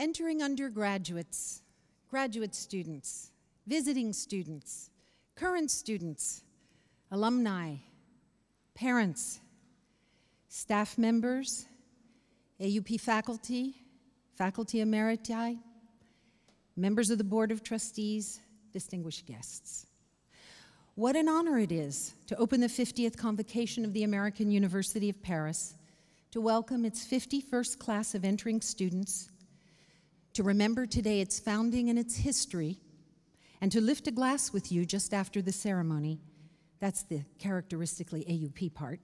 Entering undergraduates, graduate students, visiting students, current students, alumni, parents, staff members, AUP faculty, faculty emeriti, members of the Board of Trustees, distinguished guests. What an honor it is to open the 50th Convocation of the American University of Paris, to welcome its 51st class of entering students, to remember today its founding and its history, and to lift a glass with you just after the ceremony, that's the characteristically AUP part,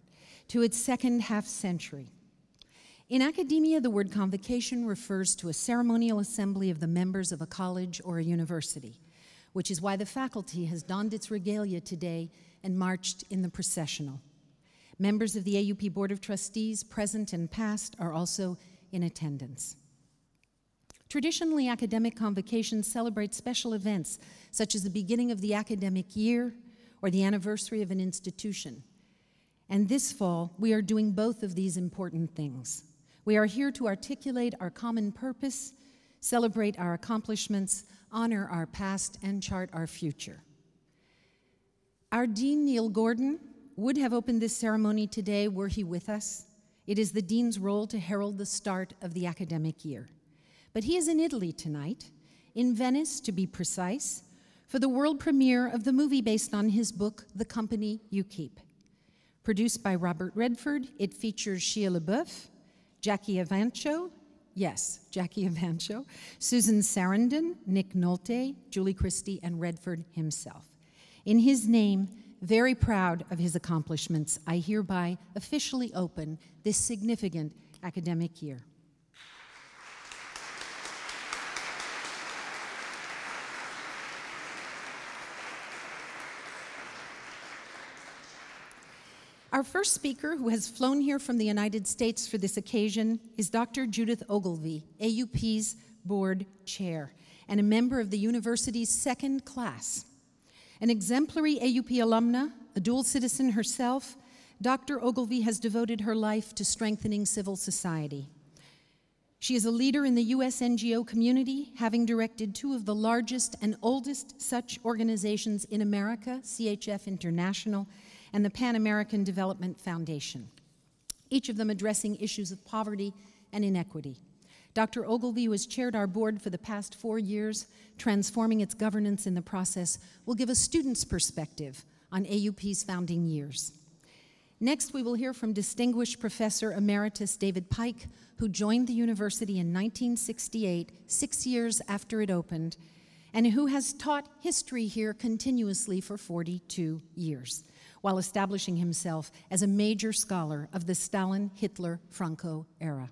to its second half-century. In academia, the word convocation refers to a ceremonial assembly of the members of a college or a university, which is why the faculty has donned its regalia today and marched in the processional. Members of the AUP Board of Trustees, present and past, are also in attendance. Traditionally, academic convocations celebrate special events, such as the beginning of the academic year or the anniversary of an institution. And this fall, we are doing both of these important things. We are here to articulate our common purpose, celebrate our accomplishments, honor our past, and chart our future. Our Dean, Neil Gordon, would have opened this ceremony today were he with us. It is the Dean's role to herald the start of the academic year. But he is in Italy tonight, in Venice to be precise, for the world premiere of the movie based on his book, The Company You Keep. Produced by Robert Redford, it features Shia LaBeouf, Jackie Evancho, yes, Jackie Evancho, Susan Sarandon, Nick Nolte, Julie Christie, and Redford himself. In his name, very proud of his accomplishments, I hereby officially open this significant academic year. Our first speaker, who has flown here from the United States for this occasion, is Dr. Judith Ogilvie, AUP's board chair, and a member of the university's second class. An exemplary AUP alumna, a dual citizen herself, Dr. Ogilvie has devoted her life to strengthening civil society. She is a leader in the U.S. NGO community, having directed two of the largest and oldest such organizations in America, CHF International and the Pan American Development Foundation, each of them addressing issues of poverty and inequity. Dr. Ogilvie, who has chaired our board for the past 4 years, transforming its governance in the process, will give a student's perspective on AUP's founding years. Next, we will hear from distinguished Professor Emeritus David Pike, who joined the university in 1968, 6 years after it opened, and who has taught history here continuously for 42 years, while establishing himself as a major scholar of the Stalin-Hitler-Franco era.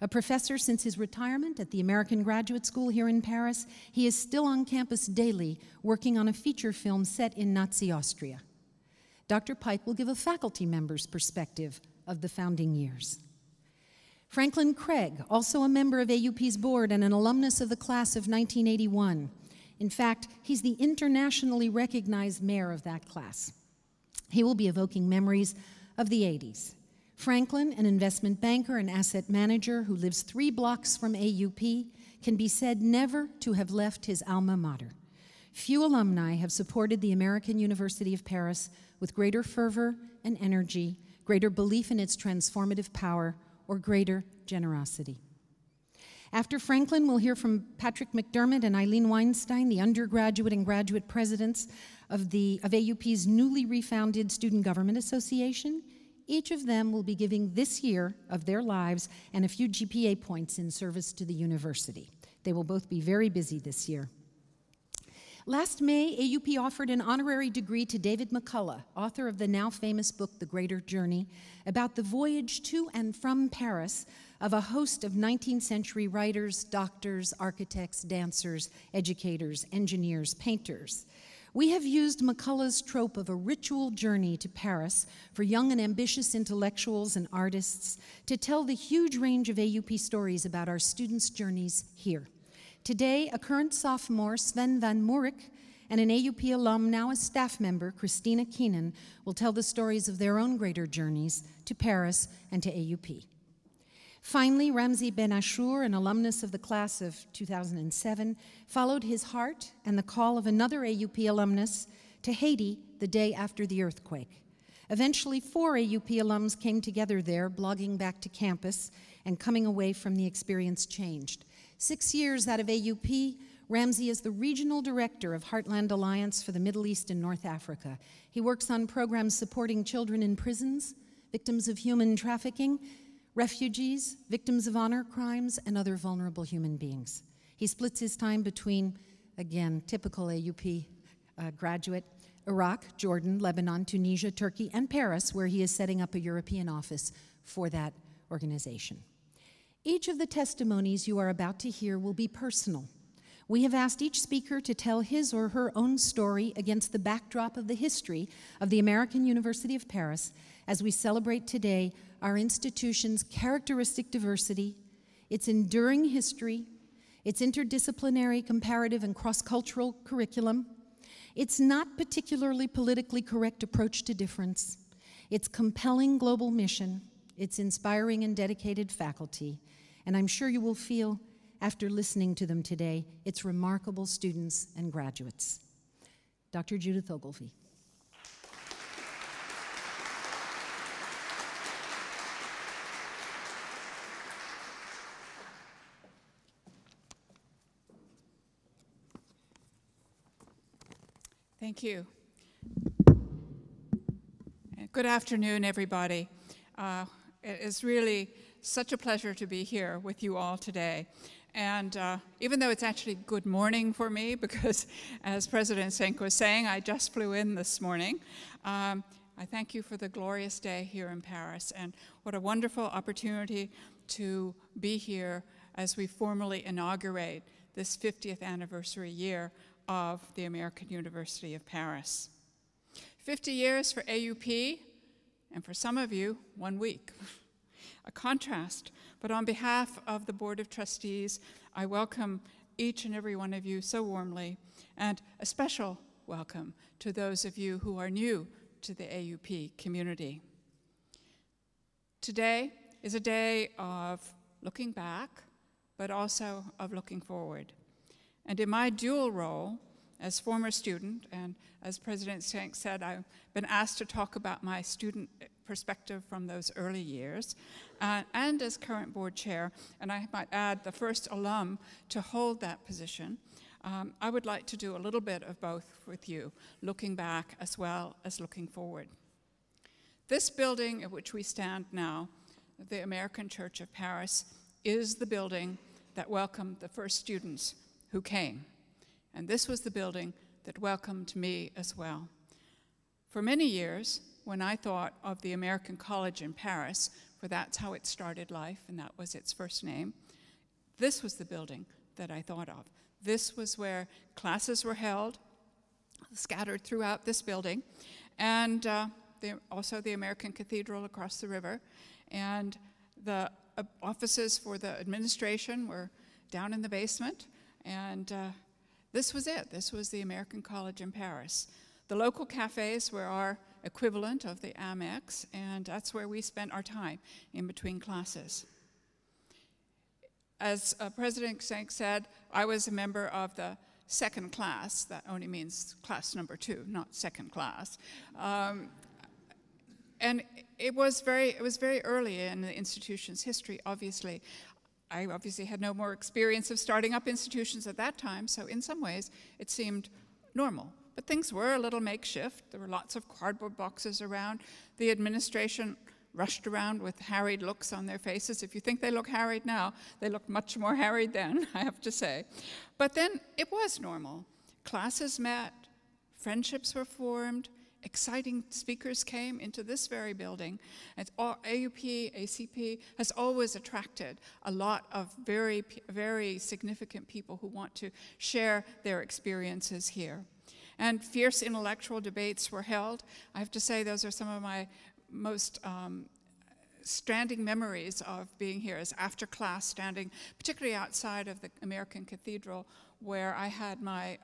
A professor since his retirement at the American Graduate School here in Paris, he is still on campus daily working on a feature film set in Nazi Austria. Dr. Pike will give a faculty member's perspective of the founding years. Franklin Craig, also a member of AUP's board and an alumnus of the class of 1981. In fact, he's the internationally recognized mayor of that class. He will be evoking memories of the 80s. Franklin, an investment banker and asset manager who lives 3 blocks from AUP, can be said never to have left his alma mater. Few alumni have supported the American University of Paris with greater fervor and energy, greater belief in its transformative power, or greater generosity. After Franklin, we'll hear from Patrick McDermott and Eileen Weinstein, the undergraduate and graduate presidents of AUP's newly refounded Student Government Association. Each of them will be giving this year of their lives and a few GPA points in service to the university. They will both be very busy this year. Last May, AUP offered an honorary degree to David McCullough, author of the now famous book, The Greater Journey, about the voyage to and from Paris of a host of 19th century writers, doctors, architects, dancers, educators, engineers, painters. We have used McCullough's trope of a ritual journey to Paris for young and ambitious intellectuals and artists to tell the huge range of AUP stories about our students' journeys here. Today, a current sophomore, Sven van Mourik, and an AUP alum, now a staff member, Kristina Keenan, will tell the stories of their own greater journeys to Paris and to AUP. Finally, Ramsey Ben-Achour, an alumnus of the class of 2007, followed his heart and the call of another AUP alumnus to Haiti the day after the earthquake. Eventually, 4 AUP alums came together there, blogging back to campus and coming away from the experience changed. 6 years out of AUP, Ramsey is the regional director of Heartland Alliance for the Middle East and North Africa. He works on programs supporting children in prisons, victims of human trafficking, refugees, victims of honor crimes, and other vulnerable human beings. He splits his time between, again, typical AUP graduate, Iraq, Jordan, Lebanon, Tunisia, Turkey, and Paris, where he is setting up a European office for that organization. Each of the testimonies you are about to hear will be personal. We have asked each speaker to tell his or her own story against the backdrop of the history of the American University of Paris as we celebrate today our institution's characteristic diversity, its enduring history, its interdisciplinary, comparative, and cross-cultural curriculum, its not particularly politically correct approach to difference, its compelling global mission, its inspiring and dedicated faculty, and I'm sure you will feel, after listening to them today, its remarkable students and graduates. Dr. Judith Ogilvie. Thank you. Good afternoon, everybody. It is really such a pleasure to be here with you all today. And even though it's actually good morning for me, because as President Schenck was saying, I just flew in this morning, I thank you for the glorious day here in Paris. And what a wonderful opportunity to be here as we formally inaugurate this 50th anniversary year of the American University of Paris. 50 years for AUP, and for some of you, 1 week. A contrast, but on behalf of the Board of Trustees, I welcome each and every one of you so warmly, and a special welcome to those of you who are new to the AUP community. Today is a day of looking back, but also of looking forward. And in my dual role as former student, and as President Schenck said, I've been asked to talk about my student perspective from those early years, and as current board chair, and I might add the first alum to hold that position, I would like to do a little bit of both with you, looking back as well as looking forward. This building at which we stand now, the American Church of Paris, is the building that welcomed the first students who came. And this was the building that welcomed me as well. For many years, when I thought of the American College in Paris, for that's how it started life, and that was its first name, this was the building that I thought of. This was where classes were held, scattered throughout this building, and also the American Cathedral across the river, and the offices for the administration were down in the basement, and this was it. This was the American College in Paris. The local cafes were our equivalent of the Amex, and that's where we spent our time in between classes. As President Schenck said, I was a member of the second class. That only means class number 2, not second class. And it was very early in the institution's history, obviously. I obviously had no more experience of starting up institutions at that time, so in some ways it seemed normal. But things were a little makeshift. There were lots of cardboard boxes around. The administration rushed around with harried looks on their faces. If you think they look harried now, they looked much more harried then, I have to say. But then it was normal. Classes met, friendships were formed, exciting speakers came into this very building. And AUP, ACP has always attracted a lot of very, very significant people who want to share their experiences here. And fierce intellectual debates were held. I have to say those are some of my most standing memories of being here, is after class standing, particularly outside of the American Cathedral, where I had my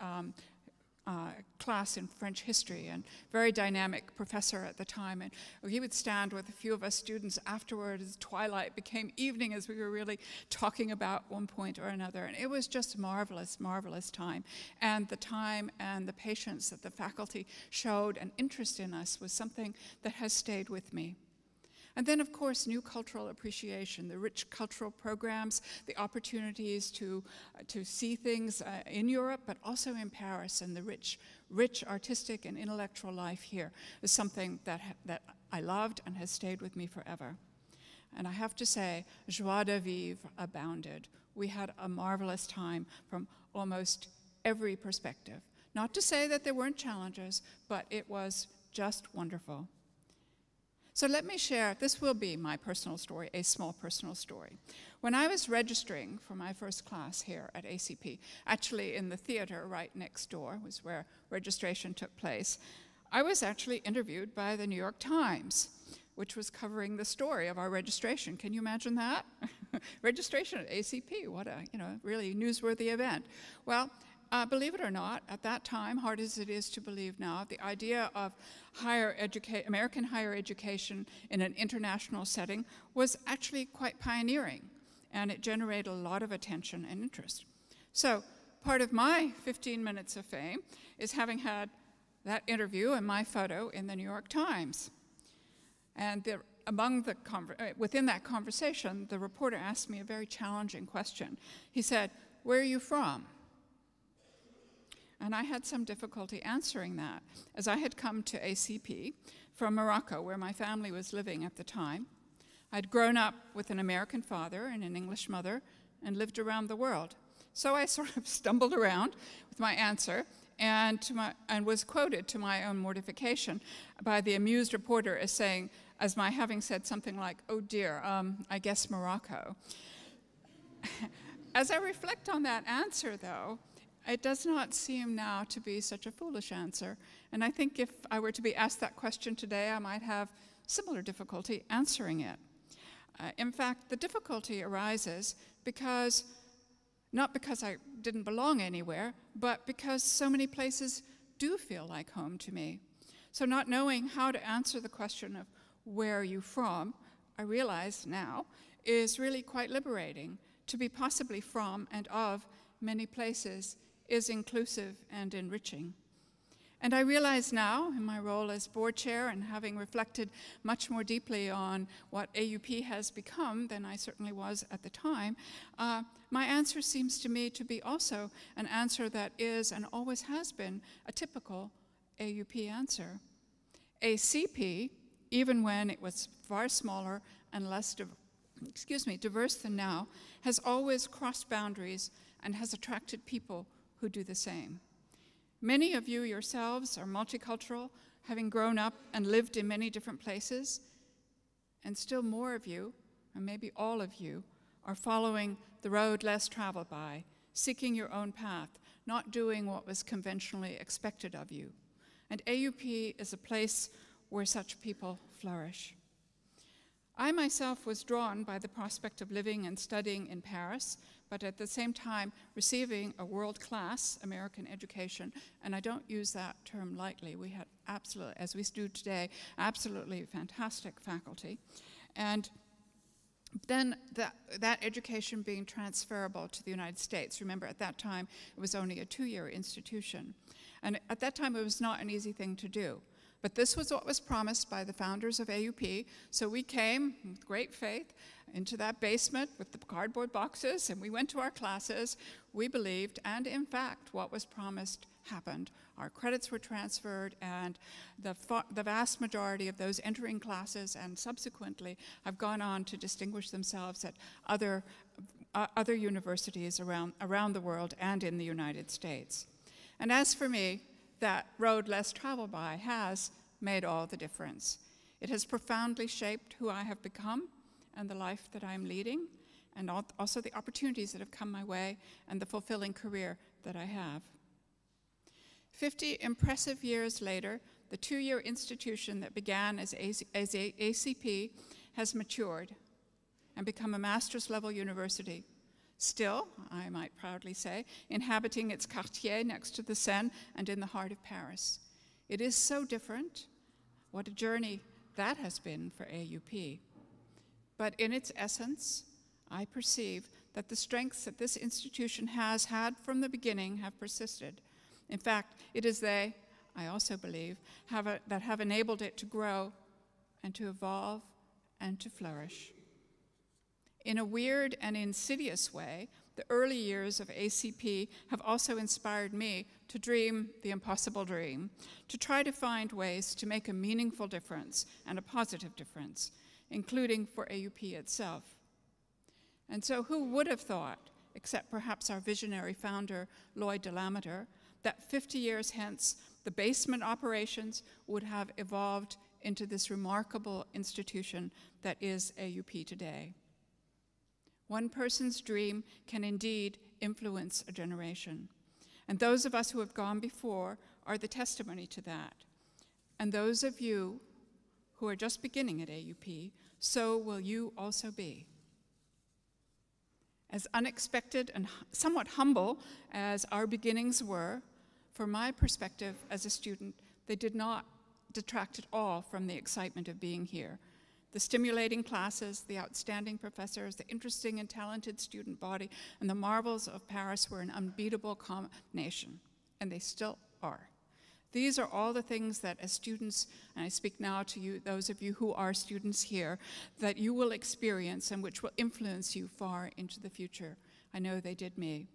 class in French history, and very dynamic professor at the time. And he would stand with a few of us students afterward as twilight became evening, as we were really talking about one point or another. And it was just marvelous, marvelous time. And the time and the patience that the faculty showed and interest in us was something that has stayed with me. And then, of course, new cultural appreciation, the rich cultural programs, the opportunities to see things in Europe, but also in Paris, and the rich artistic and intellectual life here is something that I loved and has stayed with me forever. And I have to say, joie de vivre abounded. We had a marvelous time from almost every perspective. Not to say that there weren't challenges, but it was just wonderful. So let me share, this will be my personal story, a small personal story. When I was registering for my first class here at ACP, actually in the theater right next door was where registration took place, I was actually interviewed by the New York Times, which was covering the story of our registration. Can you imagine that? Registration at ACP, what a really newsworthy event. Well, believe it or not, at that time, hard as it is to believe now, the idea of American higher education in an international setting was actually quite pioneering, and it generated a lot of attention and interest. So part of my 15 minutes of fame is having had that interview and my photo in the New York Times. And within that conversation, the reporter asked me a very challenging question. He said, "Where are you from?" And I had some difficulty answering that, as I had come to ACP from Morocco, where my family was living at the time. I'd grown up with an American father and an English mother and lived around the world. So I sort of stumbled around with my answer and was quoted, to my own mortification, by the amused reporter as my having said something like, "Oh dear, I guess Morocco." As I reflect on that answer, though, it does not seem now to be such a foolish answer. And I think if I were to be asked that question today, I might have similar difficulty answering it. In fact, the difficulty arises not because I didn't belong anywhere, but because so many places do feel like home to me. So not knowing how to answer the question of where are you from, I realize now, is really quite liberating. To be possibly from and of many places is inclusive and enriching. And I realize now, in my role as board chair and having reflected much more deeply on what AUP has become than I certainly was at the time, my answer seems to me to be also an answer that is and always has been a typical AUP answer. ACP, even when it was far smaller and less diverse than now, has always crossed boundaries and has attracted people who do the same. Many of you yourselves are multicultural, having grown up and lived in many different places, and still more of you, or maybe all of you, are following the road less traveled by, seeking your own path, not doing what was conventionally expected of you. And AUP is a place where such people flourish. I myself was drawn by the prospect of living and studying in Paris, but at the same time receiving a world-class American education, and I don't use that term lightly. We had absolutely, as we do today, absolutely fantastic faculty. And then that education being transferable to the United States. Remember, at that time, it was only a 2-year institution. And at that time, it was not an easy thing to do. But this was what was promised by the founders of AUP, so we came with great faith into that basement with the cardboard boxes, and we went to our classes. We believed, and in fact, what was promised happened. Our credits were transferred, and the vast majority of those entering classes and subsequently have gone on to distinguish themselves at other universities around the world and in the United States. And as for me, that road less traveled by has made all the difference. It has profoundly shaped who I have become and the life that I'm leading, and also the opportunities that have come my way and the fulfilling career that I have. 50 impressive years later, the 2-year institution that began as ACP has matured and become a master's level university, Still, I might proudly say, inhabiting its quartier next to the Seine and in the heart of Paris. It is so different. What a journey that has been for AUP. But in its essence, I perceive that the strengths that this institution has had from the beginning have persisted. In fact, it is they, I also believe, that have enabled it to grow and to evolve and to flourish. In a weird and insidious way, the early years of ACP have also inspired me to dream the impossible dream, to try to find ways to make a meaningful difference and a positive difference, including for AUP itself. And so who would have thought, except perhaps our visionary founder, Lloyd DeLameter, that 50 years hence, the basement operations would have evolved into this remarkable institution that is AUP today. One person's dream can indeed influence a generation. And those of us who have gone before are the testimony to that. And those of you who are just beginning at AUP, so will you also be. As unexpected and somewhat humble as our beginnings were, from my perspective as a student, they did not detract at all from the excitement of being here. The stimulating classes, the outstanding professors, the interesting and talented student body, and the marvels of Paris were an unbeatable combination, and they still are. These are all the things that as students, and I speak now to you, those of you who are students here, that you will experience and which will influence you far into the future. I know they did me.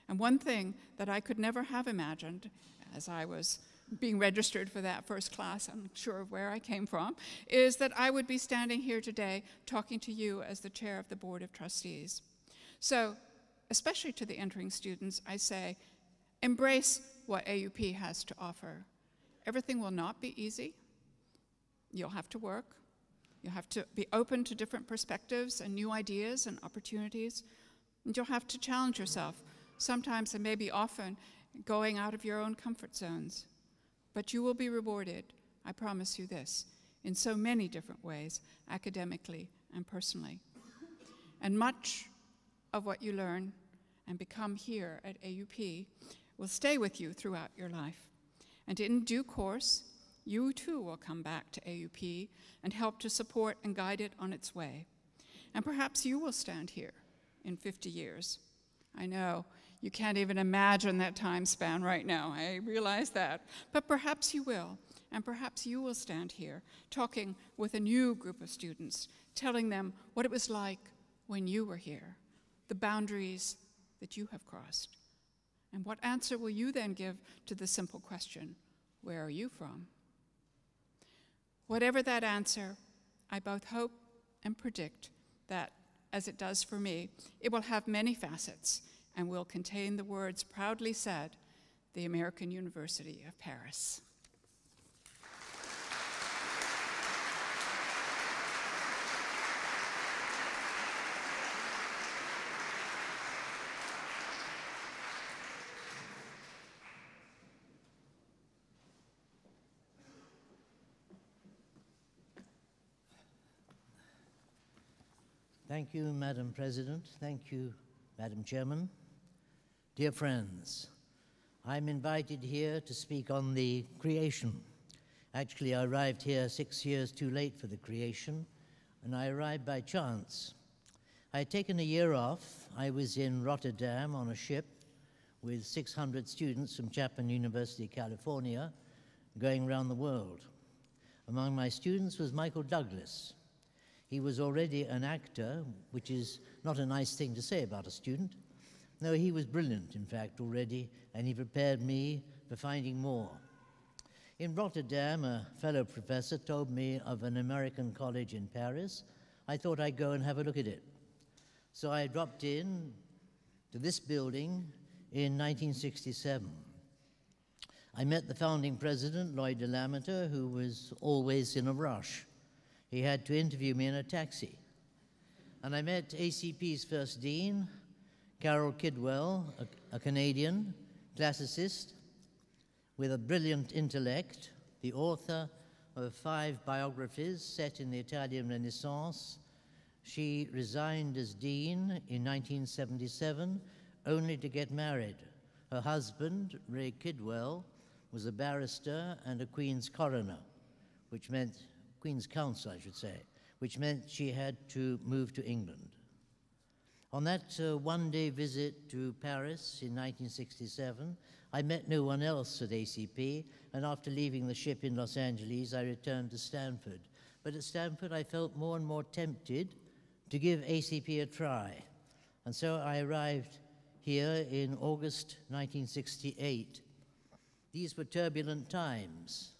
And one thing that I could never have imagined as I was being registered for that first class, I'm sure of where I came from, is that I would be standing here today talking to you as the chair of the Board of Trustees. So, especially to the entering students, I say, embrace what AUP has to offer. Everything will not be easy. You'll have to work. You'll have to be open to different perspectives and new ideas and opportunities. And you'll have to challenge yourself, sometimes and maybe often, going out of your own comfort zones. But you will be rewarded, I promise you this, in so many different ways, academically and personally. And much of what you learn and become here at AUP will stay with you throughout your life. And in due course, you too will come back to AUP and help to support and guide it on its way. And perhaps you will stand here in 50 years. I know you can't even imagine that time span right now. I realize that. But perhaps you will. And perhaps you will stand here talking with a new group of students, telling them what it was like when you were here, the boundaries that you have crossed. And what answer will you then give to the simple question, where are you from? Whatever that answer, I both hope and predict that, as it does for me, it will have many facets and will contain the words proudly said, the American University of Paris. Thank you, Madam President. Thank you, Madam Chairman. Dear friends, I'm invited here to speak on the creation. Actually, I arrived here 6 years too late for the creation, and I arrived by chance. I had taken a year off. I was in Rotterdam on a ship with 600 students from Chapman University, California, going around the world. Among my students was Michael Douglas. He was already an actor, which is not a nice thing to say about a student. No, he was brilliant, in fact, already, and he prepared me for finding more. In Rotterdam, a fellow professor told me of an American college in Paris. I thought I'd go and have a look at it. So I dropped in to this building in 1967. I met the founding president, Lloyd DeLameter, who was always in a rush. He had to interview me in a taxi. And I met ACP's first dean, Carol Kidwell, a Canadian classicist with a brilliant intellect, the author of 5 biographies set in the Italian Renaissance, She resigned as dean in 1977, only to get married. Her husband, Ray Kidwell, was a barrister and a Queen's coroner, which meant, Queen's Counsel, I should say, which meant she had to move to England. On that one-day visit to Paris in 1967, I met no one else at ACP, and after leaving the ship in Los Angeles, I returned to Stanford. But at Stanford, I felt more and more tempted to give ACP a try. And so I arrived here in August 1968. These were turbulent times,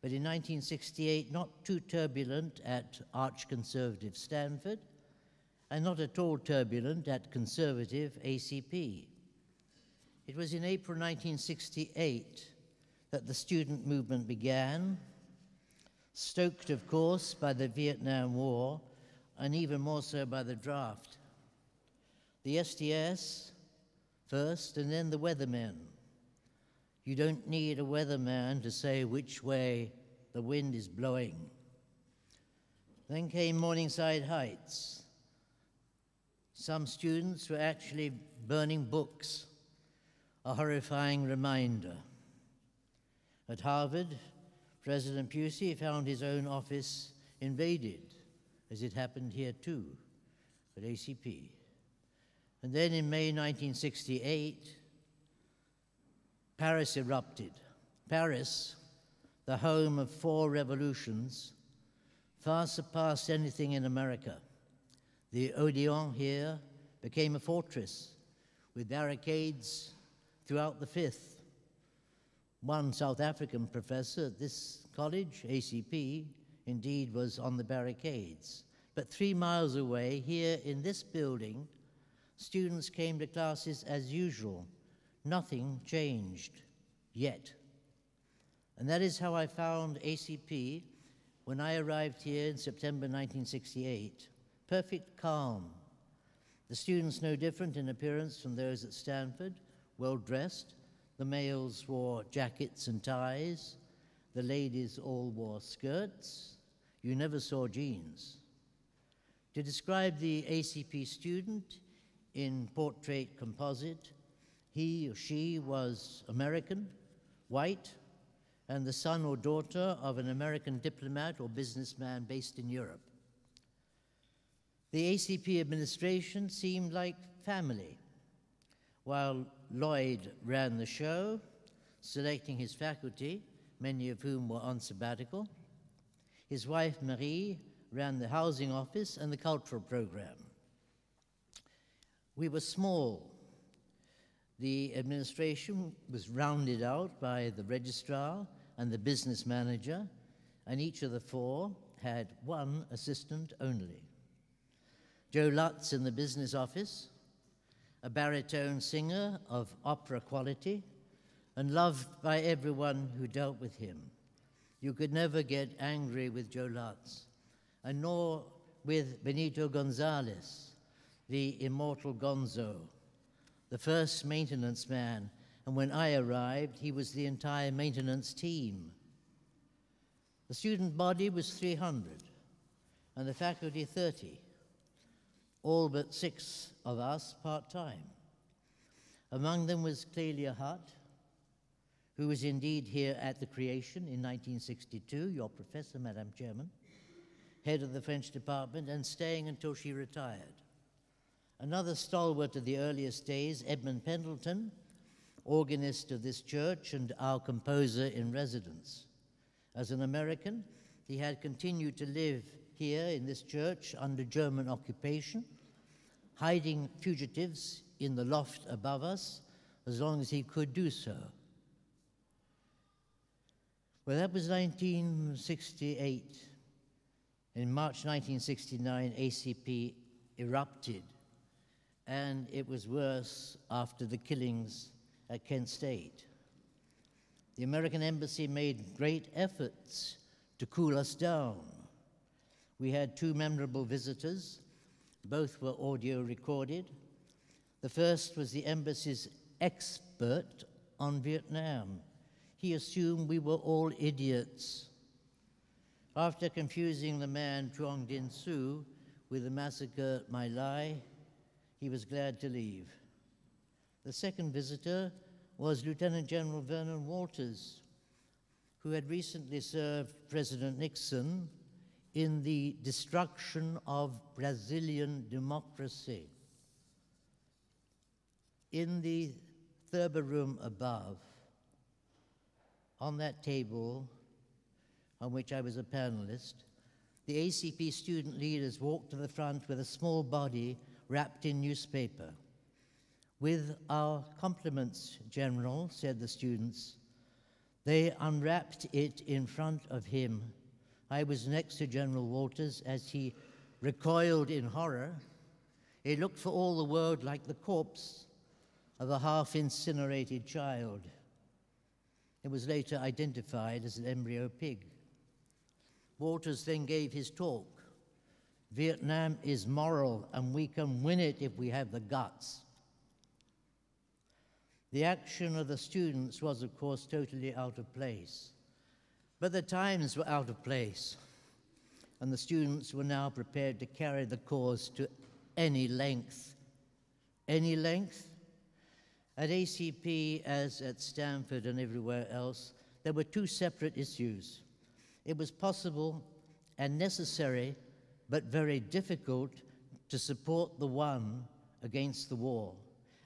but in 1968, not too turbulent at arch-conservative Stanford, and not at all turbulent at conservative ACP. It was in April 1968 that the student movement began, stoked, of course, by the Vietnam War, and even more so by the draft. The SDS first, and then the weathermen. You don't need a weatherman to say which way the wind is blowing. Then came Morningside Heights. Some students were actually burning books, a horrifying reminder. At Harvard, President Pusey found his own office invaded, as it happened here too, at ACP. And then in May 1968, Paris erupted. Paris, the home of 4 revolutions, far surpassed anything in America. The Odeon here became a fortress with barricades throughout the Fifth. One South African professor at this college, ACP, indeed was on the barricades. But 3 miles away, here in this building, students came to classes as usual. Nothing changed yet. And that is how I found ACP when I arrived here in September 1968. Perfect calm. The students no different in appearance from those at Stanford, well-dressed. The males wore jackets and ties. The ladies all wore skirts. You never saw jeans. To describe the ACP student in portrait composite, he or she was American, white, and the son or daughter of an American diplomat or businessman based in Europe. The ACP administration seemed like family. While Lloyd ran the show, selecting his faculty, many of whom were on sabbatical, his wife Marie ran the housing office and the cultural program. We were small. The administration was rounded out by the registrar and the business manager, and each of the 4 had 1 assistant only. Joe Lutz in the business office, a baritone singer of opera quality, and loved by everyone who dealt with him. You could never get angry with Joe Lutz, and nor with Benito Gonzalez, the immortal Gonzo, the first maintenance man, and when I arrived, he was the entire maintenance team. The student body was 300, and the faculty 30, all but 6 of us part-time. Among them was Clelia Hutt, who was indeed here at the creation in 1962, your professor, Madam Chairman, head of the French department, and staying until she retired. Another stalwart of the earliest days, Edmund Pendleton, organist of this church and our composer in residence. As an American, he had continued to live here in this church under German occupation, hiding fugitives in the loft above us as long as he could do so. Well, that was 1968. In March 1969, ACP erupted, and it was worse after the killings at Kent State. The American embassy made great efforts to cool us down. We had 2 memorable visitors. Both were audio recorded. The first was the embassy's expert on Vietnam. He assumed we were all idiots. After confusing the man Truong Dinh Su with the massacre at My Lai, he was glad to leave. The second visitor was Lieutenant General Vernon Walters, who had recently served President Nixon in the destruction of Brazilian democracy. In the Thurber room above, on that table on which I was a panelist, the ACP student leaders walked to the front with a small body wrapped in newspaper. "With our compliments, General," said the students. They unwrapped it in front of him. I was next to General Walters as he recoiled in horror. It looked for all the world like the corpse of a half-incinerated child. It was later identified as an embryo pig. Walters then gave his talk. "Vietnam is moral, and we can win it if we have the guts." The action of the students was, of course, totally out of place. But the times were out of place, and the students were now prepared to carry the cause to any length. Any length? At ACP, as at Stanford and everywhere else, there were two separate issues. It was possible and necessary, but very difficult, to support the one against the war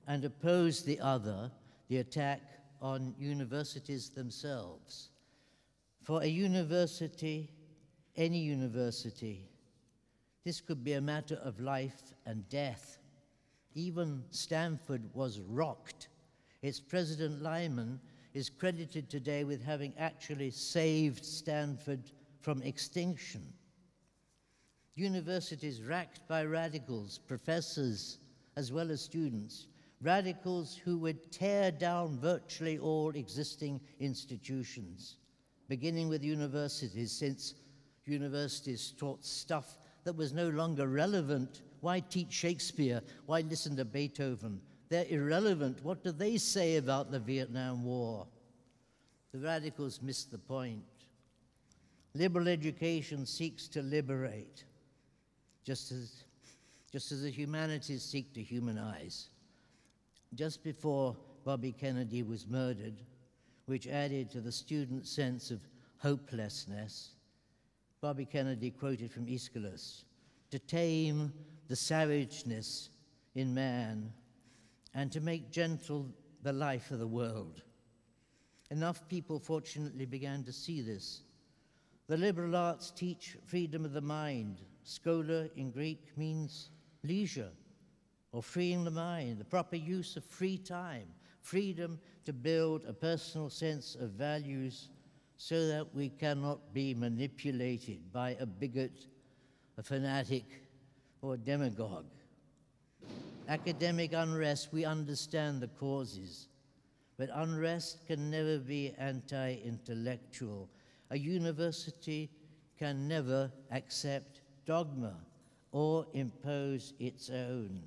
and oppose the other, the attack on universities themselves. For a university, any university, this could be a matter of life and death. Even Stanford was rocked. Its President Lyman is credited today with having actually saved Stanford from extinction. Universities racked by radicals, professors, as well as students, radicals who would tear down virtually all existing institutions, beginning with universities, since universities taught stuff that was no longer relevant. Why teach Shakespeare? Why listen to Beethoven? They're irrelevant. What do they say about the Vietnam War? The radicals missed the point. Liberal education seeks to liberate, just as the humanities seek to humanize. Just before Bobby Kennedy was murdered, which added to the student sense of hopelessness, Bobby Kennedy quoted from Aeschylus, "To tame the savageness in man and to make gentle the life of the world." Enough people, fortunately, began to see this. The liberal arts teach freedom of the mind. Schola in Greek means leisure, or freeing the mind, the proper use of free time, freedom to build a personal sense of values so that we cannot be manipulated by a bigot, a fanatic, or a demagogue. Academic unrest, we understand the causes, but unrest can never be anti-intellectual. A university can never accept dogma or impose its own.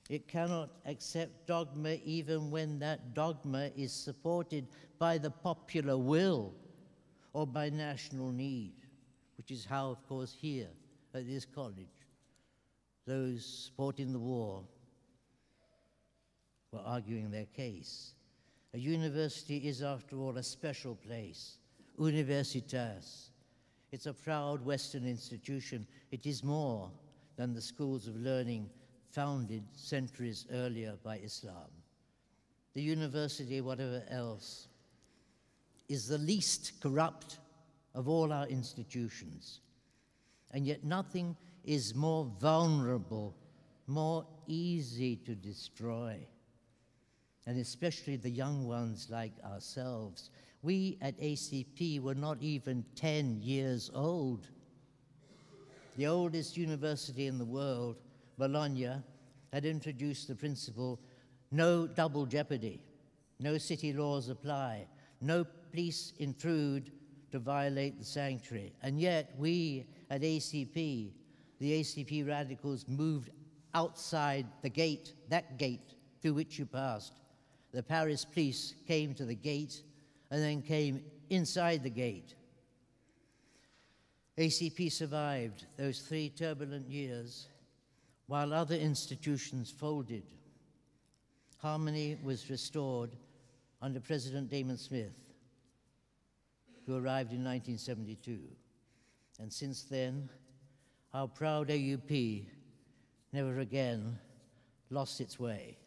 It cannot accept dogma even when that dogma is supported by the popular will or by national need, which is how, of course, here at this college, those supporting the war were arguing their case. A university is, after all, a special place, universitas. It's a proud Western institution. It is more than the schools of learning founded centuries earlier by Islam. The university, whatever else, is the least corrupt of all our institutions. And yet nothing is more vulnerable, more easy to destroy, and especially the young ones like ourselves. We at ACP were not even 10 years old. The oldest university in the world, Bologna, had introduced the principle, no double jeopardy, no city laws apply, no police intrude to violate the sanctuary. And yet we at ACP, the ACP radicals, moved outside the gate, that gate through which you passed. The Paris police came to the gate and then came inside the gate. ACP survived those 3 turbulent years while other institutions folded. Harmony was restored under President Damon Smith, who arrived in 1972. And since then, our proud AUP never again lost its way.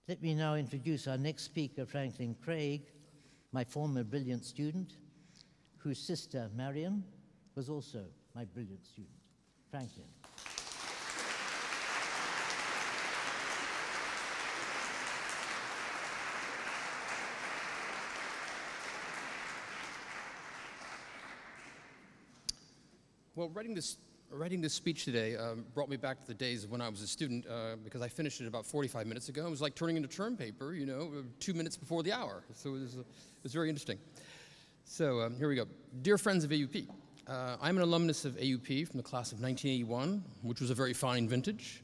Let me now introduce our next speaker, Franklin Craig, my former brilliant student, whose sister, Marion, was also my brilliant student. Franklin. Well, writing this speech today brought me back to the days of when I was a student because I finished it about 45 minutes ago. It was like turning in a term paper, you know, 2 minutes before the hour. So it was very interesting. So here we go. Dear friends of AUP, I'm an alumnus of AUP from the class of 1981, which was a very fine vintage.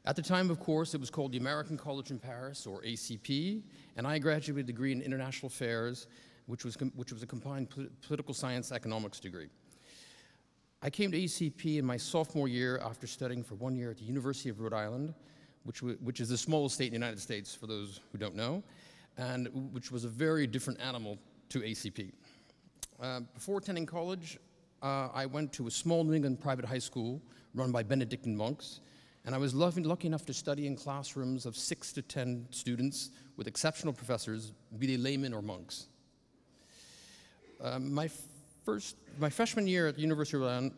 At the time, of course, it was called the American College in Paris, or ACP, and I graduated with a degree in International Affairs, which was a combined political science economics degree. I came to ACP in my sophomore year after studying for 1 year at the University of Rhode Island, which is the smallest state in the United States, for those who don't know, and which was a very different animal to ACP. Before attending college, I went to a small New England private high school run by Benedictine monks, and I was lucky enough to study in classrooms of 6 to 10 students with exceptional professors, be they laymen or monks. My freshman year at the University of Rhode Island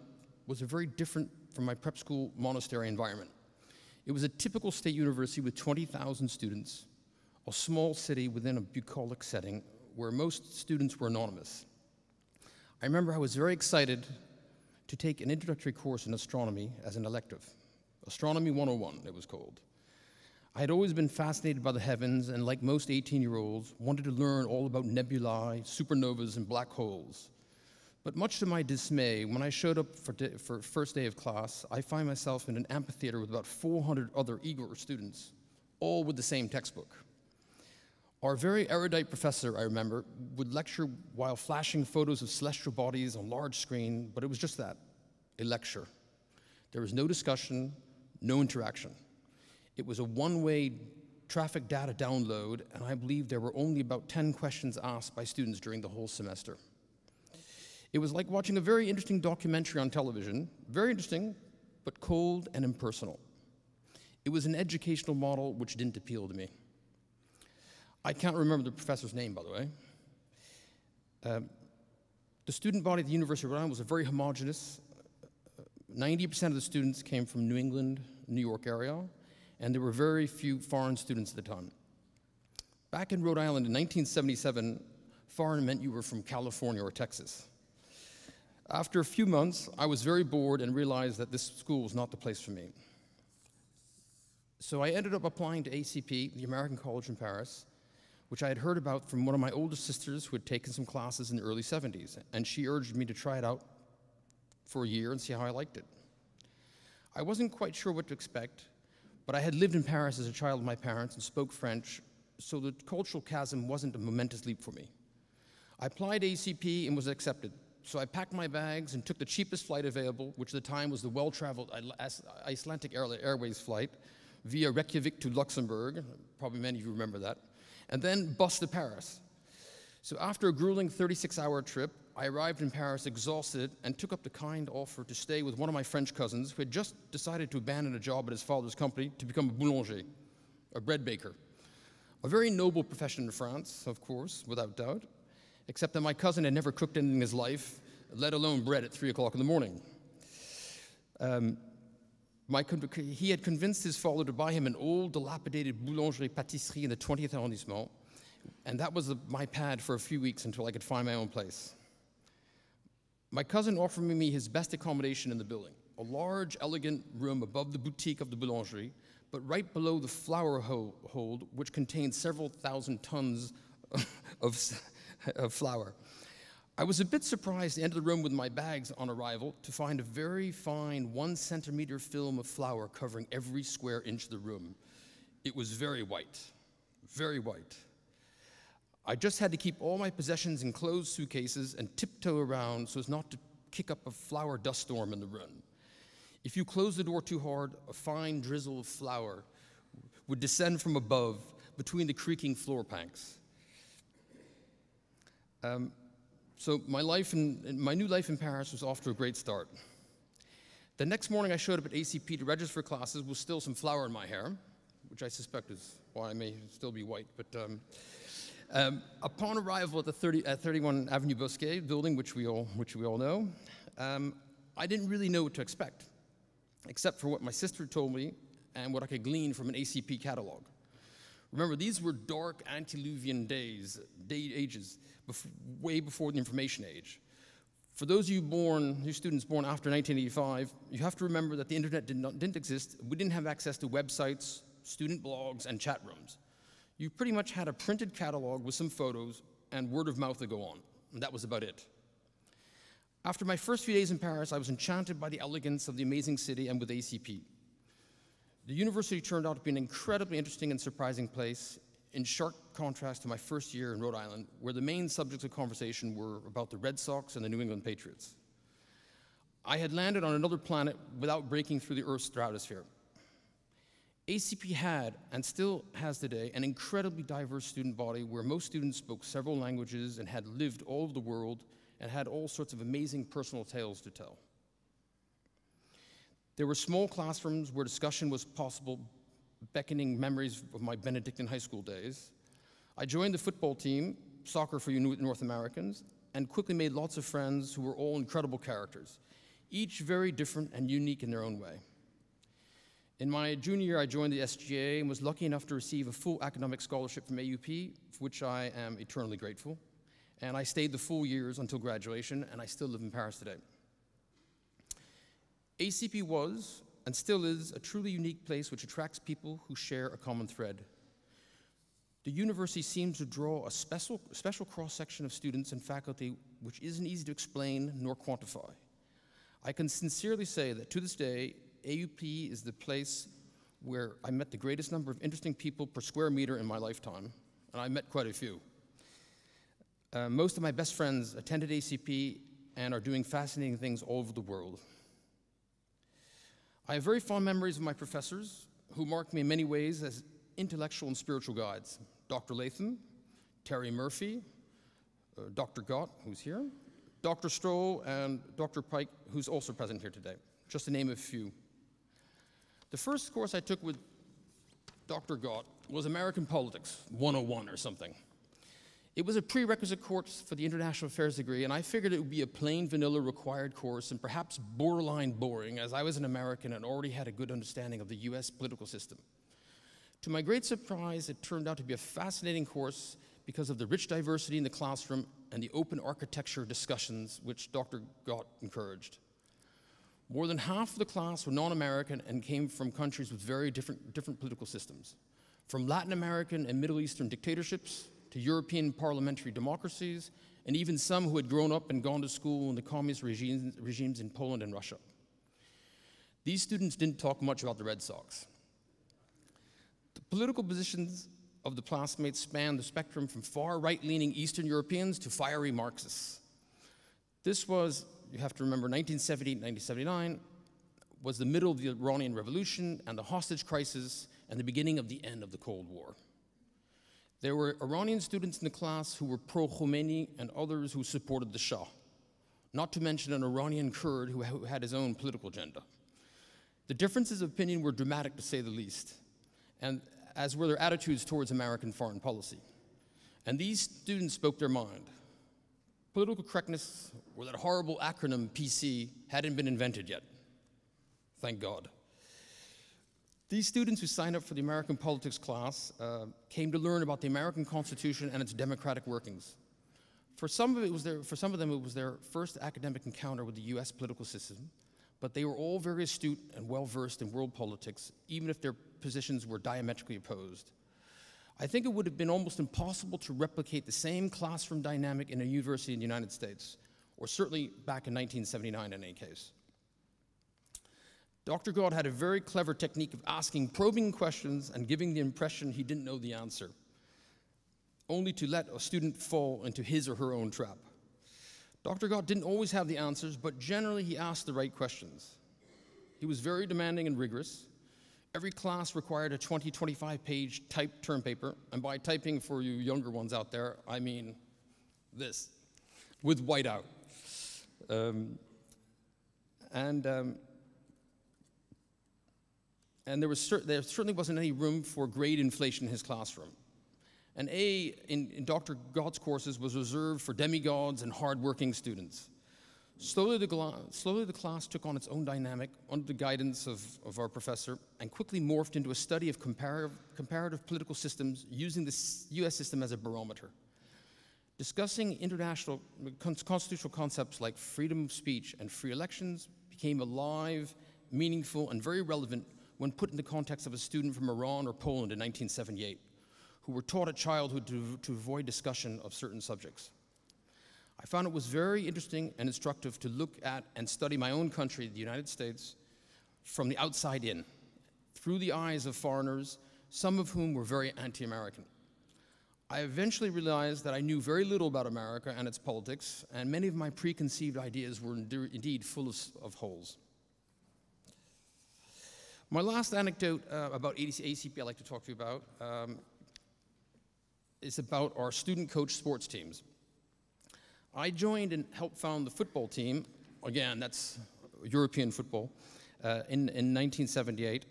was very different from my prep school monastery environment. It was a typical state university with 20,000 students, a small city within a bucolic setting where most students were anonymous. I remember I was very excited to take an introductory course in astronomy as an elective. Astronomy 101, it was called. I had always been fascinated by the heavens and, like most 18-year-olds, wanted to learn all about nebulae, supernovas, and black holes. But much to my dismay, when I showed up for first day of class, I find myself in an amphitheater with about 400 other eager students, all with the same textbook. Our very erudite professor, I remember, would lecture while flashing photos of celestial bodies on large screen, but it was just that, a lecture. There was no discussion, no interaction. It was a one-way traffic data download, and I believe there were only about 10 questions asked by students during the whole semester. It was like watching a very interesting documentary on television, very interesting, but cold and impersonal. It was an educational model which didn't appeal to me. I can't remember the professor's name, by the way. The student body at the University of Rhode Island was a very homogeneous. 90% of the students came from New England, New York area, and there were very few foreign students at the time. Back in Rhode Island in 1977, foreign meant you were from California or Texas. After a few months, I was very bored and realized that this school was not the place for me. So I ended up applying to ACP, the American College in Paris, which I had heard about from one of my older sisters who had taken some classes in the early 70s, and she urged me to try it out for a year and see how I liked it. I wasn't quite sure what to expect, but I had lived in Paris as a child with my parents and spoke French, so the cultural chasm wasn't a momentous leap for me. I applied to ACP and was accepted. So I packed my bags and took the cheapest flight available, which at the time was the well-traveled Icelandic Airways flight via Reykjavik to Luxembourg. Probably many of you remember that. And then bus to Paris. So after a grueling 36-hour trip, I arrived in Paris exhausted and took up the kind offer to stay with one of my French cousins who had just decided to abandon a job at his father's company to become a boulanger, a bread baker. A very noble profession in France, of course, without doubt, except that my cousin had never cooked anything in his life, let alone bread at 3 o'clock in the morning. He had convinced his father to buy him an old, dilapidated boulangerie-pâtisserie in the 20th arrondissement, and that was my pad for a few weeks until I could find my own place. My cousin offered me his best accommodation in the building, a large, elegant room above the boutique of the boulangerie, but right below the flour hold, which contained several thousand tons of flour. I was a bit surprised to enter the room with my bags on arrival to find a very fine 1-centimeter film of flour covering every square inch of the room. It was very white, very white. I just had to keep all my possessions in closed suitcases and tiptoe around so as not to kick up a flour dust storm in the room. If you close the door too hard, a fine drizzle of flour would descend from above between the creaking floor planks. So my new life in Paris was off to a great start. The next morning I showed up at ACP to register for classes with still some flour in my hair, which I suspect is why I may still be white. But upon arrival at the 31 Avenue Bosquet building, which we all know, I didn't really know what to expect, except for what my sister told me and what I could glean from an ACP catalog. Remember, these were dark antediluvian ages, way before the information age. For those of you students born after 1985, you have to remember that the internet didn't exist. We didn't have access to websites, student blogs, and chat rooms. You pretty much had a printed catalog with some photos and word of mouth to go on, and that was about it. After my first few days in Paris, I was enchanted by the elegance of the amazing city and with ACP. The university turned out to be an incredibly interesting and surprising place, in sharp contrast to my first year in Rhode Island, where the main subjects of conversation were about the Red Sox and the New England Patriots. I had landed on another planet without breaking through the Earth's stratosphere. ACP had, and still has today, an incredibly diverse student body where most students spoke several languages and had lived all over the world and had all sorts of amazing personal tales to tell. There were small classrooms where discussion was possible, beckoning memories of my Benedictine high school days. I joined the football team, soccer for you North Americans, and quickly made lots of friends who were all incredible characters, each very different and unique in their own way. In my junior year, I joined the SGA and was lucky enough to receive a full academic scholarship from AUP, for which I am eternally grateful. And I stayed the full years until graduation, and I still live in Paris today. ACP was, and still is, a truly unique place which attracts people who share a common thread. The university seems to draw a special cross-section of students and faculty which isn't easy to explain nor quantify. I can sincerely say that to this day, AUP is the place where I met the greatest number of interesting people per square meter in my lifetime, and I met quite a few. Most of my best friends attended ACP and are doing fascinating things all over the world. I have very fond memories of my professors, who marked me in many ways as intellectual and spiritual guides. Dr. Latham, Terry Murphy, Dr. Gott, who's here, Dr. Stroll, and Dr. Pike, who's also present here today, just to name a few. The first course I took with Dr. Gott was American Politics 101 or something. It was a prerequisite course for the International Affairs degree, and I figured it would be a plain vanilla required course and perhaps borderline boring, as I was an American and already had a good understanding of the US political system. To my great surprise, it turned out to be a fascinating course because of the rich diversity in the classroom and the open architecture discussions which Dr. Gott encouraged. More than half of the class were non-American and came from countries with very different political systems, from Latin American and Middle Eastern dictatorships to European parliamentary democracies, and even some who had grown up and gone to school in the communist regimes in Poland and Russia. These students didn't talk much about the Red Sox. The political positions of the classmates spanned the spectrum from far right-leaning Eastern Europeans to fiery Marxists. This was, you have to remember, 1970, 1979 was the middle of the Iranian Revolution and the hostage crisis and the beginning of the end of the Cold War. There were Iranian students in the class who were pro-Khomeini and others who supported the Shah, not to mention an Iranian Kurd who had his own political agenda. The differences of opinion were dramatic, to say the least, and as were their attitudes towards American foreign policy. And these students spoke their mind. Political correctness, or that horrible acronym PC, hadn't been invented yet. Thank God. These students who signed up for the American politics class came to learn about the American Constitution and its democratic workings. For some of them, it was their first academic encounter with the US political system, but they were all very astute and well-versed in world politics, even if their positions were diametrically opposed. I think it would have been almost impossible to replicate the same classroom dynamic in a university in the United States, or certainly back in 1979 in any case. Dr. Gott had a very clever technique of asking probing questions and giving the impression he didn't know the answer, only to let a student fall into his or her own trap. Dr. Gott didn't always have the answers, but generally he asked the right questions. He was very demanding and rigorous. Every class required a 25-page typed term paper, and by typing, for you younger ones out there, I mean this, with whiteout. And there certainly wasn't any room for grade inflation in his classroom. An A in Dr. Gott's courses was reserved for demigods and hard-working students. Slowly the class took on its own dynamic under the guidance of our professor and quickly morphed into a study of comparative political systems using the US system as a barometer. Discussing international constitutional concepts like freedom of speech and free elections became alive, meaningful, and very relevant when put in the context of a student from Iran or Poland in 1978, who were taught at childhood to avoid discussion of certain subjects. I found it was very interesting and instructive to look at and study my own country, the United States, from the outside in, through the eyes of foreigners, some of whom were very anti-American. I eventually realized that I knew very little about America and its politics, and many of my preconceived ideas were indeed full of holes. My last anecdote about ACP I'd like to talk to you about is about our student-coach sports teams. I joined and helped found the football team, again, that's European football, in 1978.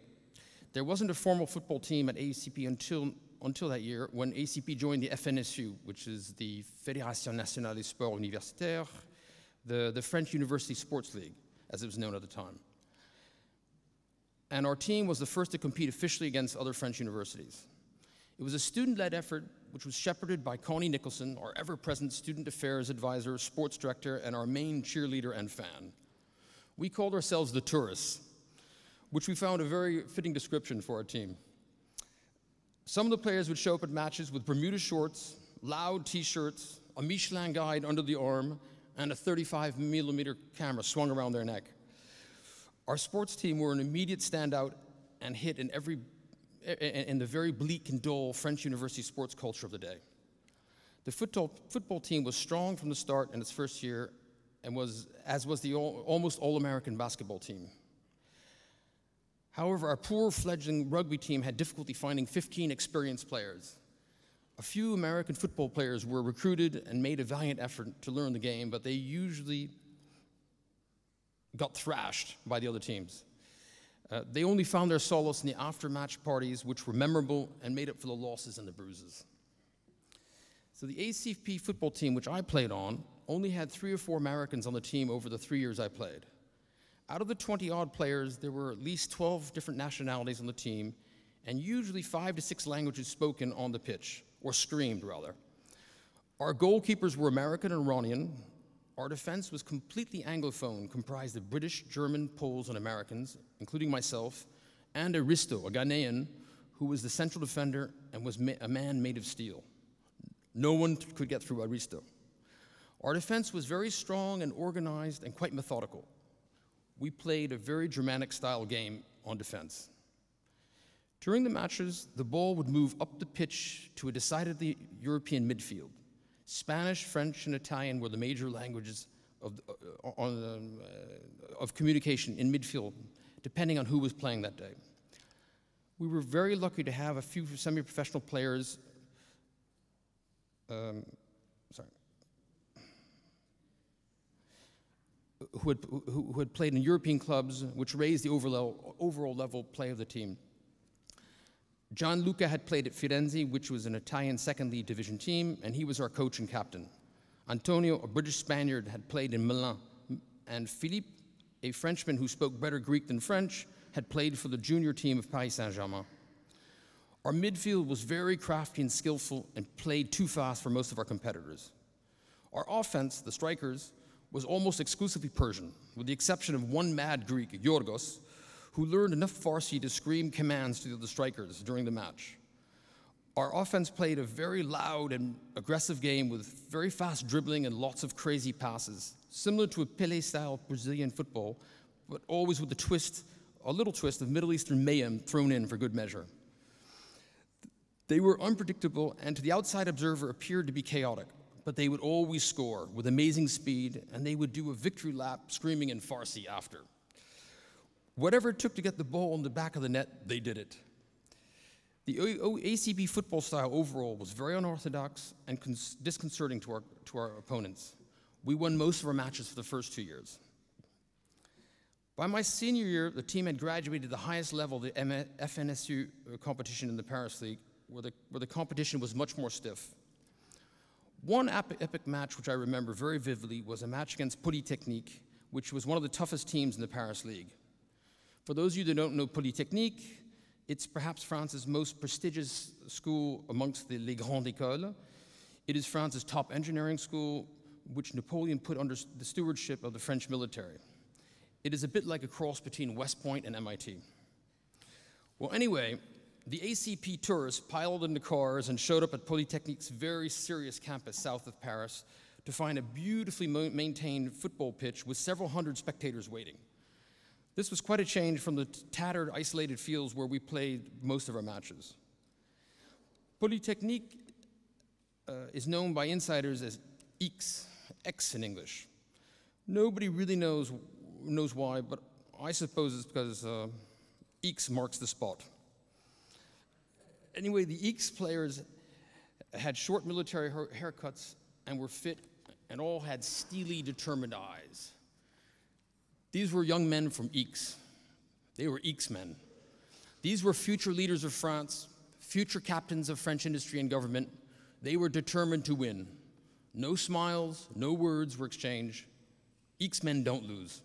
There wasn't a formal football team at ACP until that year, when ACP joined the FNSU, which is the Fédération Nationale des Sports Universitaires, the French University Sports League, as it was known at the time. And our team was the first to compete officially against other French universities. It was a student-led effort which was shepherded by Connie Nicholson, our ever-present student affairs advisor, sports director, and our main cheerleader and fan. We called ourselves the Tourists, which we found a very fitting description for our team. Some of the players would show up at matches with Bermuda shorts, loud t-shirts, a Michelin guide under the arm, and a 35mm camera swung around their neck. Our sports team were an immediate standout and hit in the very bleak and dull French university sports culture of the day. The football team was strong from the start in its first year, and as was the almost all-American basketball team. However, our poor fledgling rugby team had difficulty finding 15 experienced players. A few American football players were recruited and made a valiant effort to learn the game, but they usually got thrashed by the other teams. They only found their solace in the after-match parties, which were memorable and made up for the losses and the bruises. So the ACP football team, which I played on, only had 3 or 4 Americans on the team over the 3 years I played. Out of the 20-odd players, there were at least 12 different nationalities on the team, and usually 5 to 6 languages spoken on the pitch, or screamed, rather. Our goalkeepers were American and Iranian. Our defense was completely Anglophone, comprised of British, German, Poles, and Americans, including myself, and Aristo, a Ghanaian, who was the central defender and was a man made of steel. No one could get through Aristo. Our defense was very strong and organized and quite methodical. We played a very Germanic-style game on defense. During the matches, the ball would move up the pitch to a decidedly European midfield. Spanish, French, and Italian were the major languages of communication in midfield, depending on who was playing that day. We were very lucky to have a few semi-professional players who had played in European clubs, which raised the overall level play of the team. Gianluca had played at Firenze, which was an Italian second league division team, and he was our coach and captain. Antonio, a British Spaniard, had played in Milan, and Philippe, a Frenchman who spoke better Greek than French, had played for the junior team of Paris Saint-Germain. Our midfield was very crafty and skillful and played too fast for most of our competitors. Our offense, the strikers, was almost exclusively Persian, with the exception of one mad Greek, Yorgos, who learned enough Farsi to scream commands to the other strikers during the match. Our offense played a very loud and aggressive game with very fast dribbling and lots of crazy passes, similar to a Pelé-style Brazilian football, but always with a little twist of Middle Eastern mayhem thrown in for good measure. They were unpredictable and to the outside observer appeared to be chaotic, but they would always score with amazing speed, and they would do a victory lap screaming in Farsi after. Whatever it took to get the ball in the back of the net, they did it. The ACB football style overall was very unorthodox and disconcerting to our opponents. We won most of our matches for the first 2 years. By my senior year, the team had graduated to the highest level, the FNSU competition in the Paris League, where the competition was much more stiff. One epic match which I remember very vividly was a match against Polytechnique, which was one of the toughest teams in the Paris League. For those of you that don't know Polytechnique, it's perhaps France's most prestigious school amongst the Les Grandes Écoles. It is France's top engineering school, which Napoleon put under the stewardship of the French military. It is a bit like a cross between West Point and MIT. Well, anyway, the ACP tourists piled into cars and showed up at Polytechnique's very serious campus south of Paris to find a beautifully maintained football pitch with several hundred spectators waiting. This was quite a change from the tattered, isolated fields where we played most of our matches. Polytechnique is known by insiders as X in English. Nobody really knows why, but I suppose it's because X marks the spot. Anyway, the X players had short military haircuts and were fit and all had steely, determined eyes. These were young men from X. They were X men. These were future leaders of France, future captains of French industry and government. They were determined to win. No smiles, no words were exchanged. X men don't lose.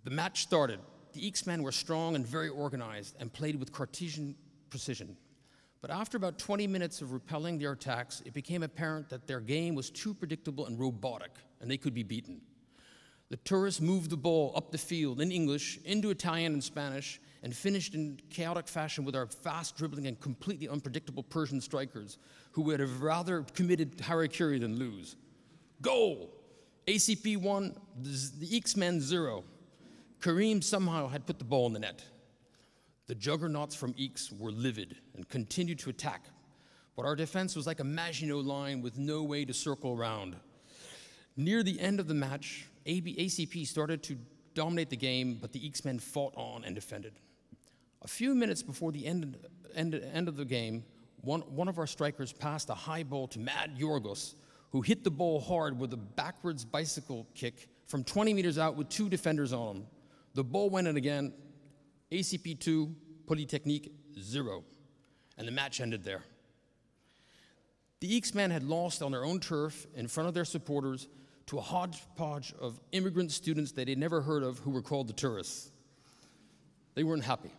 The match started. The X men were strong and very organized and played with Cartesian precision. But after about 20 minutes of repelling their attacks, it became apparent that their game was too predictable and robotic, and they could be beaten. The tourists moved the ball up the field in English, into Italian and Spanish, and finished in chaotic fashion with our fast dribbling and completely unpredictable Persian strikers, who would have rather committed harakiri than lose. Goal! ACP 1, the X-Men 0. Karim somehow had put the ball in the net. The juggernauts from X were livid and continued to attack, but our defense was like a Maginot line with no way to circle around. Near the end of the match, ACP started to dominate the game, but the X-Men fought on and defended. A few minutes before the end of the game, one of our strikers passed a high ball to Mad Yorgos, who hit the ball hard with a backwards bicycle kick from 20 meters out with 2 defenders on him. The ball went in again, ACP 2, Polytechnique 0, and the match ended there. The X-Men had lost on their own turf in front of their supporters to a hodgepodge of immigrant students that they'd never heard of who were called the tourists. They weren't happy.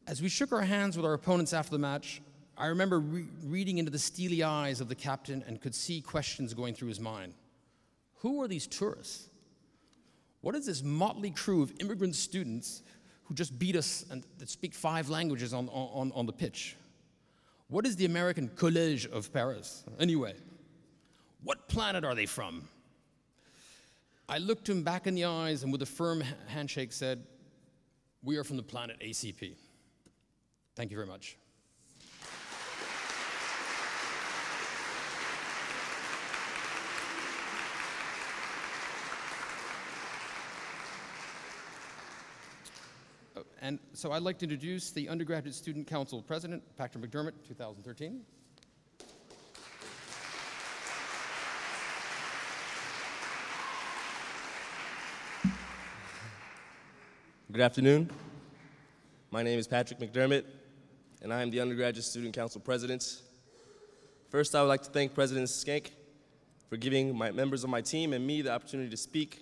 As we shook our hands with our opponents after the match, I remember reading into the steely eyes of the captain and could see questions going through his mind. Who are these tourists? What is this motley crew of immigrant students who just beat us and that speak 5 languages on the pitch? What is the American Collège of Paris? Anyway, what planet are they from? I looked him back in the eyes and with a firm handshake said, we are from the planet ACP. Thank you very much. And so I'd like to introduce the Undergraduate Student Council President, Dr. McDermott, 2013. Good afternoon. My name is Patrick McDermott, and I am the Undergraduate Student Council President. First, I would like to thank President Schenck for giving members of my team and me the opportunity to speak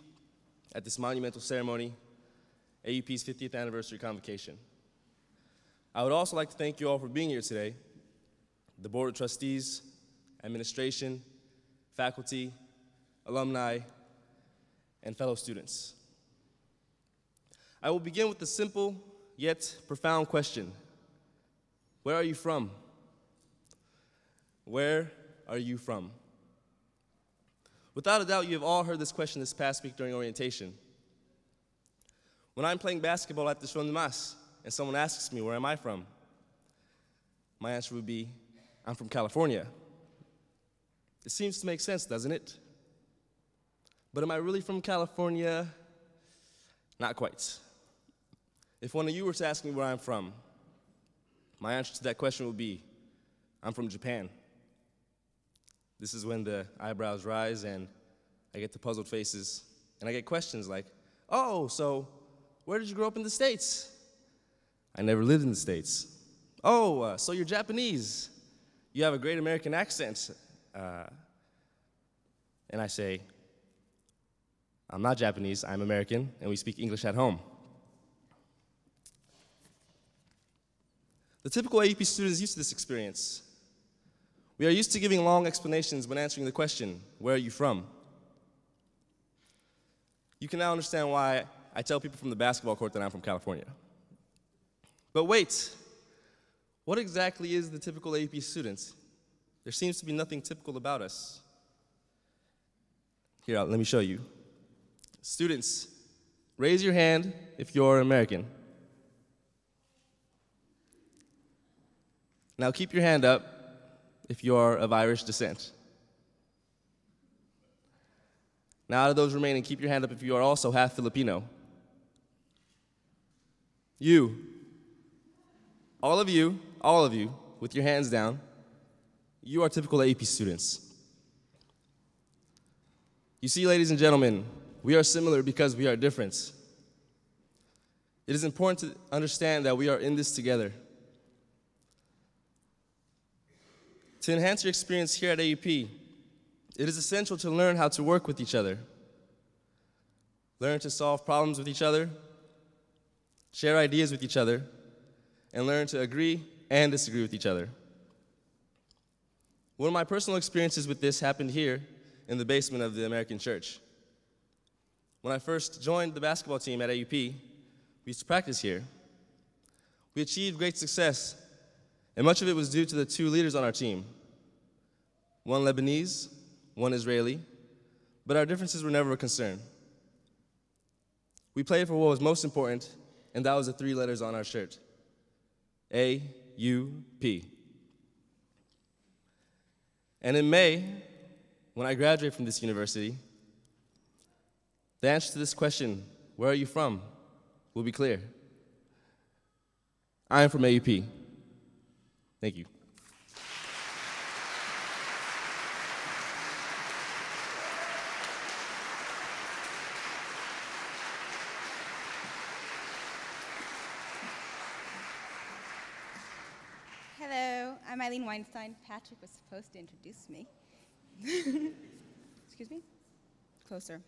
at this monumental ceremony, AUP's 50th anniversary convocation. I would also like to thank you all for being here today, the Board of Trustees, administration, faculty, alumni, and fellow students. I will begin with a simple yet profound question. Where are you from? Where are you from? Without a doubt, you have all heard this question this past week during orientation. When I'm playing basketball at the Champ de Mars and someone asks me, where am I from? My answer would be, I'm from California. It seems to make sense, doesn't it? But am I really from California? Not quite. If one of you were to ask me where I'm from, my answer to that question would be, I'm from Japan. This is when the eyebrows rise and I get the puzzled faces, and I get questions like, oh, so where did you grow up in the States? I never lived in the States. Oh, so you're Japanese. You have a great American accent. And I say, I'm not Japanese, I'm American, and we speak English at home. The typical AUP student is used to this experience. We are used to giving long explanations when answering the question, where are you from? You can now understand why I tell people from the basketball court that I'm from California. But wait, what exactly is the typical AUP student? There seems to be nothing typical about us. Here, let me show you. Students, raise your hand if you're American. Now keep your hand up if you're of Irish descent. Now out of those remaining, keep your hand up if you are also half Filipino. You, all of you, with your hands down, you are typical AUP students. You see, ladies and gentlemen, we are similar because we are different. It is important to understand that we are in this together. To enhance your experience here at AUP, it is essential to learn how to work with each other, learn to solve problems with each other, share ideas with each other, and learn to agree and disagree with each other. One of my personal experiences with this happened here in the basement of the American church. When I first joined the basketball team at AUP, we used to practice here. We achieved great success, and much of it was due to the two leaders on our team, one Lebanese, one Israeli, but our differences were never a concern. We played for what was most important, and that was the three letters on our shirt, AUP. And in May, when I graduate from this university, the answer to this question, where are you from, will be clear. I am from AUP. Thank you. Hello, I'm Eileen Weinstein. Patrick was supposed to introduce me. Excuse me? Closer.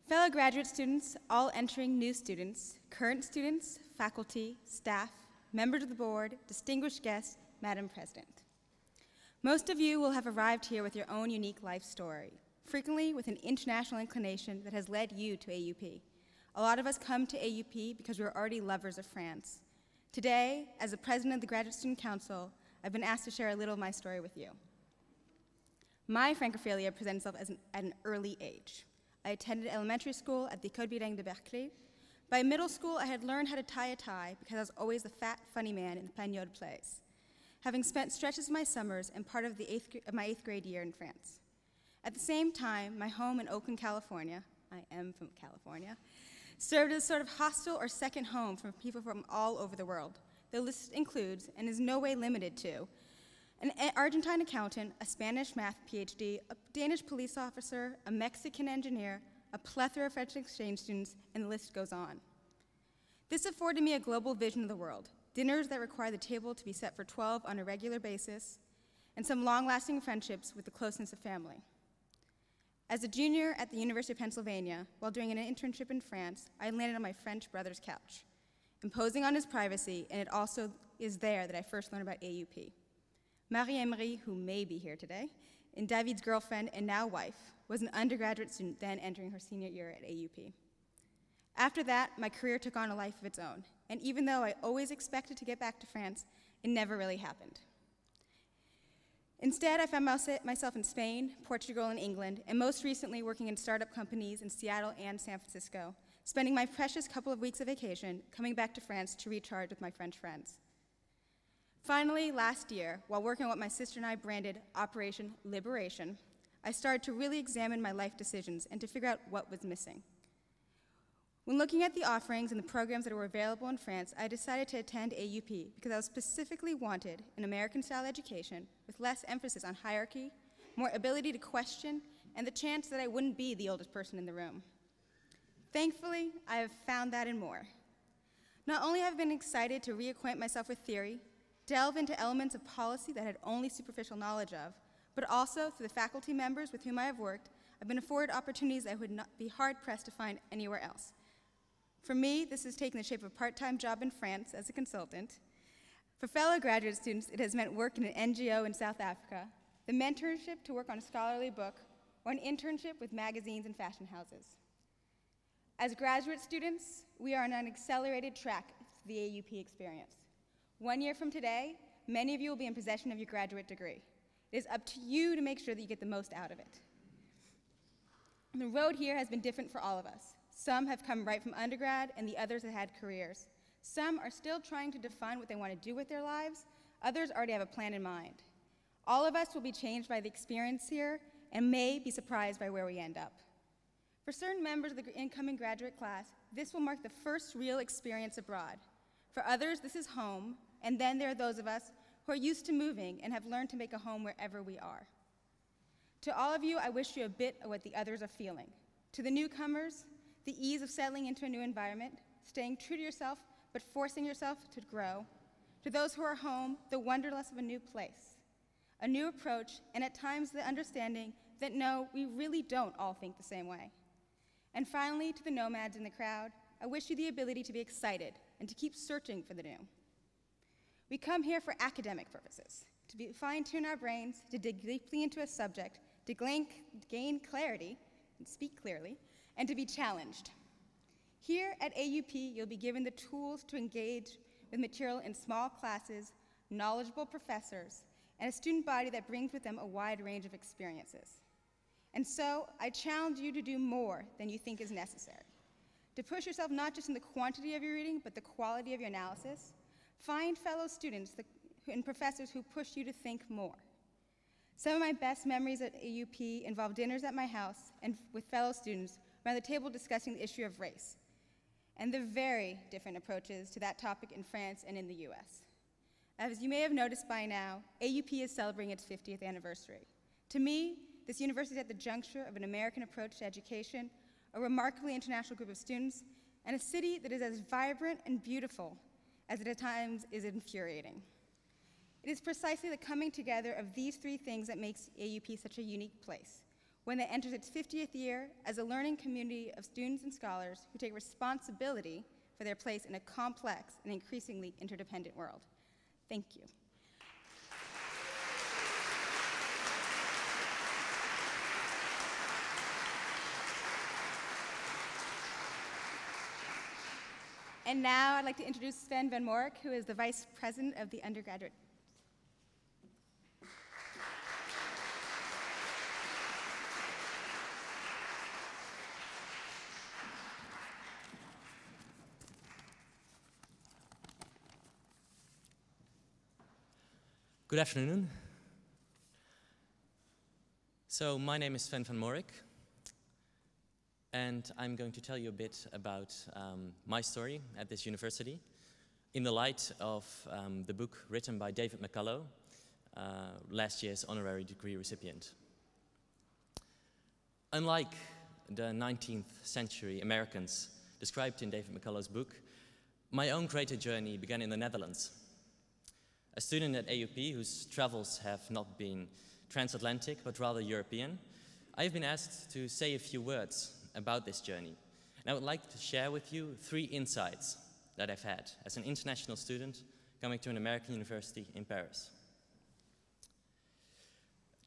Fellow graduate students, all entering new students, current students, faculty, staff, members of the board, distinguished guests, Madam President. Most of you will have arrived here with your own unique life story, frequently with an international inclination that has led you to AUP. A lot of us come to AUP because we're already lovers of France. Today, as the president of the Graduate Student Council, I've been asked to share a little of my story with you. My Francophilia presents itself at an early age. I attended elementary school at the École Bilingue de Berkeley. By middle school, I had learned how to tie a tie because I was always the fat, funny man in the Pagnol plays, having spent stretches of my summers and part of my eighth grade year in France. At the same time, my home in Oakland, California, I am from California, served as a sort of hostel or second home for people from all over the world. The list includes, and is no way limited to, an Argentine accountant, a Spanish math PhD, a Danish police officer, a Mexican engineer, a plethora of French exchange students, and the list goes on. This afforded me a global vision of the world, dinners that require the table to be set for 12 on a regular basis, and some long-lasting friendships with the closeness of family. As a junior at the University of Pennsylvania, while doing an internship in France, I landed on my French brother's couch, imposing on his privacy, and it also is there that I first learned about AUP. Marie-Emery, who may be here today, and David's girlfriend and now wife, was an undergraduate student then entering her senior year at AUP. After that, my career took on a life of its own, and even though I always expected to get back to France, it never really happened. Instead, I found myself in Spain, Portugal, and England, and most recently working in startup companies in Seattle and San Francisco, spending my precious couple of weeks of vacation coming back to France to recharge with my French friends. Finally, last year, while working on what my sister and I branded Operation Liberation, I started to really examine my life decisions and to figure out what was missing. When looking at the offerings and the programs that were available in France, I decided to attend AUP because I specifically wanted an American-style education with less emphasis on hierarchy, more ability to question, and the chance that I wouldn't be the oldest person in the room. Thankfully, I have found that and more. Not only have I been excited to reacquaint myself with theory, delve into elements of policy that I had only superficial knowledge of, but also through the faculty members with whom I have worked, I've been afforded opportunities I would not be hard-pressed to find anywhere else. For me, this has taken the shape of a part-time job in France as a consultant. For fellow graduate students, it has meant work in an NGO in South Africa, the mentorship to work on a scholarly book, or an internship with magazines and fashion houses. As graduate students, we are on an accelerated track to the AUP experience. 1 year from today, many of you will be in possession of your graduate degree. It is up to you to make sure that you get the most out of it. The road here has been different for all of us. Some have come right from undergrad, and the others have had careers. Some are still trying to define what they want to do with their lives. Others already have a plan in mind. All of us will be changed by the experience here and may be surprised by where we end up. For certain members of the incoming graduate class, this will mark the first real experience abroad. For others, this is home, and then there are those of us who are used to moving and have learned to make a home wherever we are. To all of you, I wish you a bit of what the others are feeling. To the newcomers, the ease of settling into a new environment, staying true to yourself, but forcing yourself to grow. To those who are home, the wanderlust of a new place, a new approach, and at times the understanding that no, we really don't all think the same way. And finally, to the nomads in the crowd, I wish you the ability to be excited and to keep searching for the new. We come here for academic purposes, to fine-tune our brains, to dig deeply into a subject, to gain clarity, and speak clearly, and to be challenged. Here at AUP, you'll be given the tools to engage with material in small classes, knowledgeable professors, and a student body that brings with them a wide range of experiences. And so, I challenge you to do more than you think is necessary. To push yourself not just in the quantity of your reading, but the quality of your analysis. Find fellow students and professors who push you to think more. Some of my best memories at AUP involve dinners at my house and with fellow students around the table discussing the issue of race and the very different approaches to that topic in France and in the US. As you may have noticed by now, AUP is celebrating its 50th anniversary. To me, this university is at the juncture of an American approach to education, a remarkably international group of students, and a city that is as vibrant and beautiful as it at times is infuriating. It is precisely the coming together of these three things that makes AUP such a unique place, one that enters its 50th year as a learning community of students and scholars who take responsibility for their place in a complex and increasingly interdependent world. Thank you. And now I'd like to introduce Sven van Mourik, who is the Vice President of the Undergraduate. Good afternoon. So my name is Sven van Mourik, and I'm going to tell you a bit about my story at this university in the light of the book written by David McCullough, last year's honorary degree recipient. Unlike the 19th century Americans described in David McCullough's book, my own creative journey began in the Netherlands. A student at AUP whose travels have not been transatlantic but rather European, I have been asked to say a few words about this journey. And I would like to share with you 3 insights that I've had as an international student coming to an American university in Paris.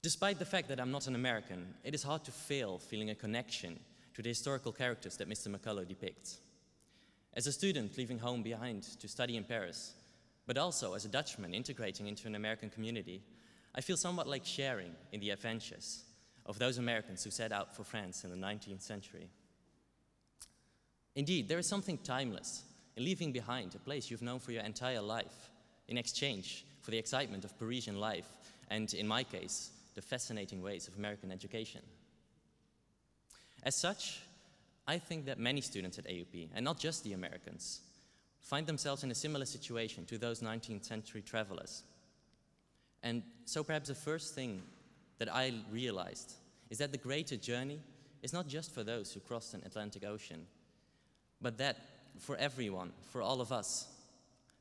Despite the fact that I'm not an American, it is hard to fail feeling a connection to the historical characters that Mr. McCullough depicts. As a student leaving home behind to study in Paris, but also as a Dutchman integrating into an American community, I feel somewhat like sharing in the adventures of those Americans who set out for France in the 19th century. Indeed, there is something timeless in leaving behind a place you've known for your entire life in exchange for the excitement of Parisian life, and in my case, the fascinating ways of American education. As such, I think that many students at AUP, and not just the Americans, find themselves in a similar situation to those 19th century travelers. And so perhaps the first thing that I realized is that the greater journey is not just for those who crossed an Atlantic Ocean, but that for everyone, for all of us,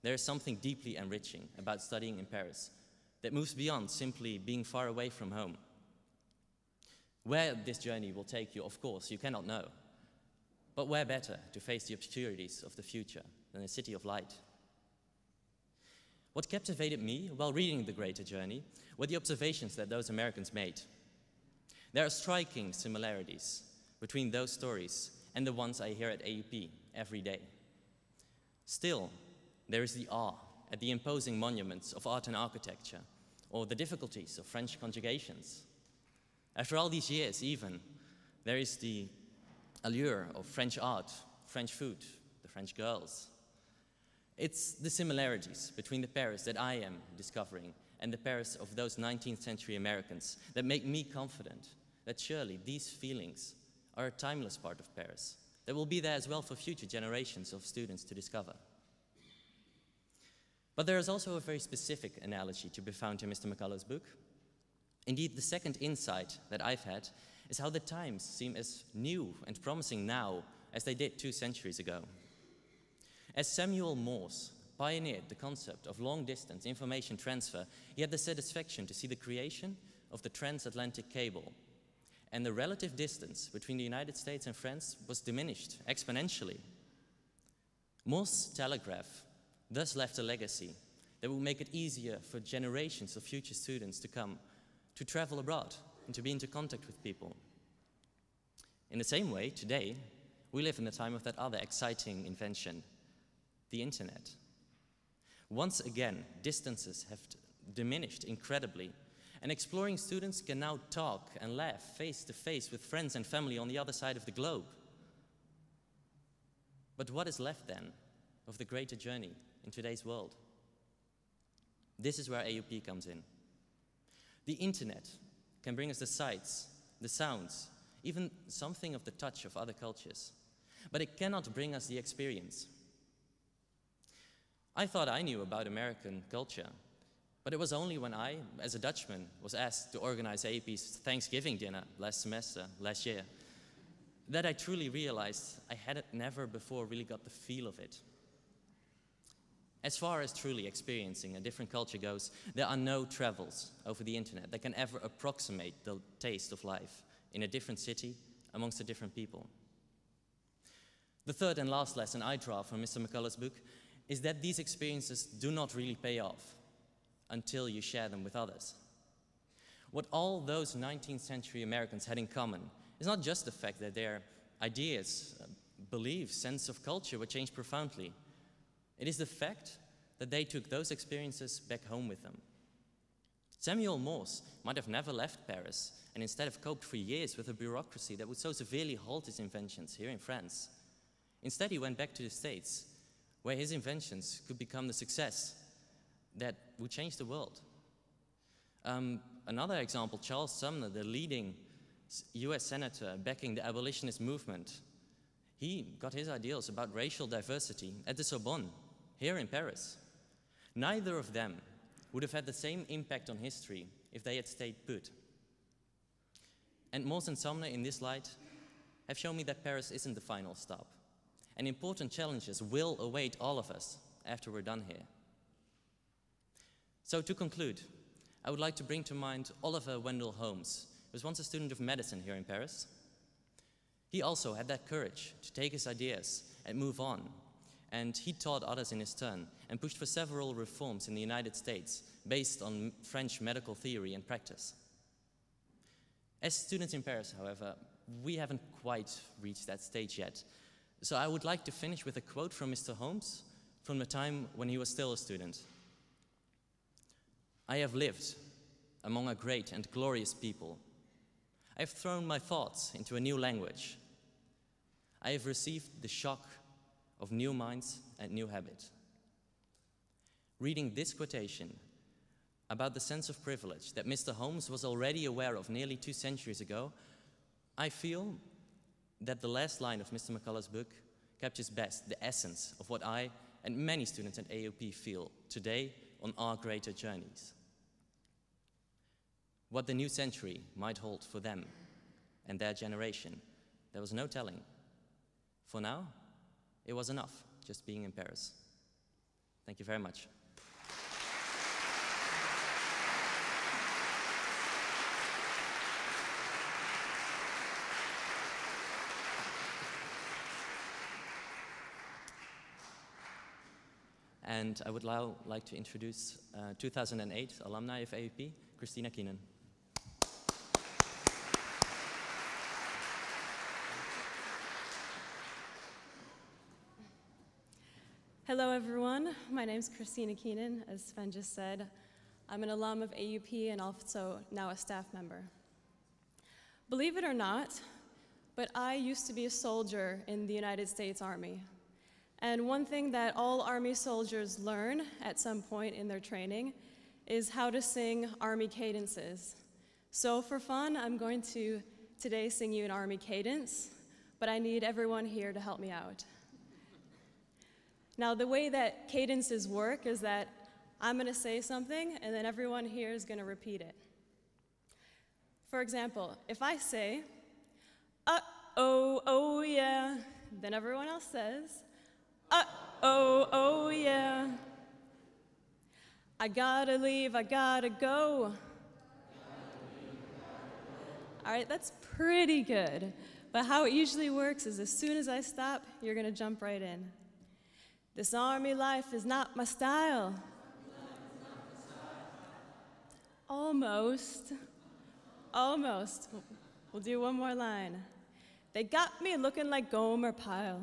there is something deeply enriching about studying in Paris that moves beyond simply being far away from home. Where this journey will take you, of course, you cannot know. But where better to face the obscurities of the future than a city of light? What captivated me while reading The Greater Journey were the observations that those Americans made. There are striking similarities between those stories and the ones I hear at AUP every day. Still, there is the awe at the imposing monuments of art and architecture, or the difficulties of French conjugations. After all these years, even, there is the allure of French art, French food, the French girls. It's the similarities between the Paris that I am discovering and the Paris of those 19th century Americans that make me confident that surely these feelings are a timeless part of Paris that will be there as well for future generations of students to discover. But there is also a very specific analogy to be found in Mr. McCullough's book. Indeed, the second insight that I've had is how the times seem as new and promising now as they did 2 centuries ago. As Samuel Morse pioneered the concept of long-distance information transfer, he had the satisfaction to see the creation of the transatlantic cable. And the relative distance between the United States and France was diminished exponentially. Morse's telegraph thus left a legacy that will make it easier for generations of future students to come to travel abroad and to be into contact with people. In the same way, today, we live in the time of that other exciting invention, the internet. Once again, distances have diminished incredibly, and exploring students can now talk and laugh face to face with friends and family on the other side of the globe. But what is left then of the greater journey in today's world? This is where AUP comes in. The internet can bring us the sights, the sounds, even something of the touch of other cultures, but it cannot bring us the experience. I thought I knew about American culture, but it was only when I, as a Dutchman, was asked to organize AUP's Thanksgiving dinner last year, that I truly realized I had never before really got the feel of it. As far as truly experiencing a different culture goes, there are no travels over the internet that can ever approximate the taste of life in a different city amongst a different people. The third and last lesson I draw from Mr. McCullough's book is that these experiences do not really pay off until you share them with others. What all those 19th century Americans had in common is not just the fact that their ideas, beliefs, sense of culture were changed profoundly. It is the fact that they took those experiences back home with them. Samuel Morse might have never left Paris and instead have coped for years with a bureaucracy that would so severely halt his inventions here in France. Instead, he went back to the States, where his inventions could become the success that would change the world. Another example, Charles Sumner, the leading US senator backing the abolitionist movement, he got his ideals about racial diversity at the Sorbonne, here in Paris. Neither of them would have had the same impact on history if they had stayed put. And Morse and Sumner, in this light, have shown me that Paris isn't the final stop, and important challenges will await all of us after we're done here. So to conclude, I would like to bring to mind Oliver Wendell Holmes, who was once a student of medicine here in Paris. He also had that courage to take his ideas and move on, and he taught others in his turn and pushed for several reforms in the United States based on French medical theory and practice. As students in Paris, however, we haven't quite reached that stage yet. So I would like to finish with a quote from Mr. Holmes from the time when he was still a student. "I have lived among a great and glorious people. I have thrown my thoughts into a new language. I have received the shock of new minds and new habit." Reading this quotation about the sense of privilege that Mr. Holmes was already aware of nearly 2 centuries ago, I feel that the last line of Mr. McCullough's book captures best the essence of what I and many students at AUP feel today on our greater journeys. What the new century might hold for them and their generation, there was no telling. For now, it was enough just being in Paris. Thank you very much. And I would now like to introduce 2008 alumni of AUP, Kristina, Keenan. Hello, everyone. My name is Kristina Keenan, as Sven just said. I'm an alum of AUP and also now a staff member. Believe it or not, but I used to be a soldier in the United States Army. And one thing that all Army soldiers learn at some point in their training is how to sing Army cadences. So for fun, I'm going to today sing you an Army cadence, but I need everyone here to help me out. Now, the way that cadences work is that I'm going to say something, and then everyone here is going to repeat it. For example, if I say, uh-oh, oh yeah, then everyone else says, uh-oh, oh yeah. I gotta leave, I gotta go. All right, that's pretty good. But how it usually works is as soon as I stop, you're gonna jump right in. This Army life is not my style. Almost. Almost. We'll do one more line. They got me looking like Gomer Pyle.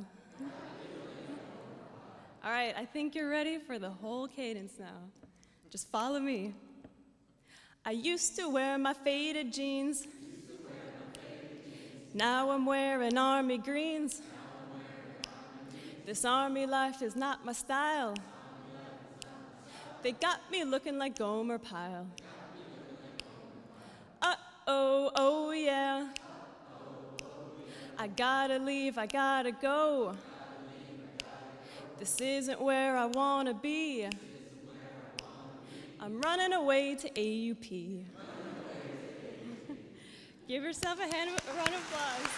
All right, I think you're ready for the whole cadence now. Just follow me. I used to wear my faded jeans. Now I'm wearing army greens. This army life is not my style. They got me looking like Gomer Pyle. Uh-oh, oh yeah. I gotta leave, I gotta go. This isn't where I wanna be. I'm running away to AUP. Give yourself a round of applause.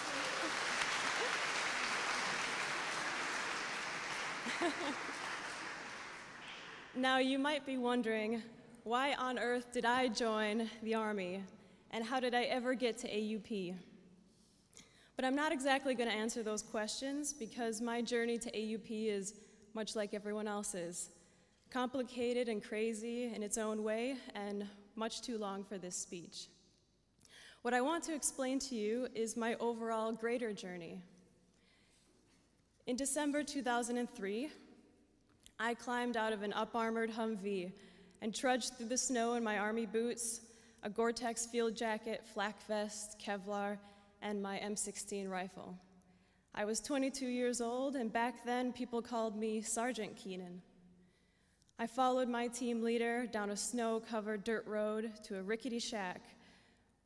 Now, you might be wondering, why on earth did I join the Army, and how did I ever get to AUP? But I'm not exactly going to answer those questions because my journey to AUP is much like everyone else's, complicated and crazy in its own way, and much too long for this speech. What I want to explain to you is my overall greater journey. In December 2003, I climbed out of an up-armored Humvee and trudged through the snow in my Army boots, a Gore-Tex field jacket, flak vest, Kevlar, and my M16 rifle. I was 22 years old, and back then people called me Sergeant Keenan. I followed my team leader down a snow-covered dirt road to a rickety shack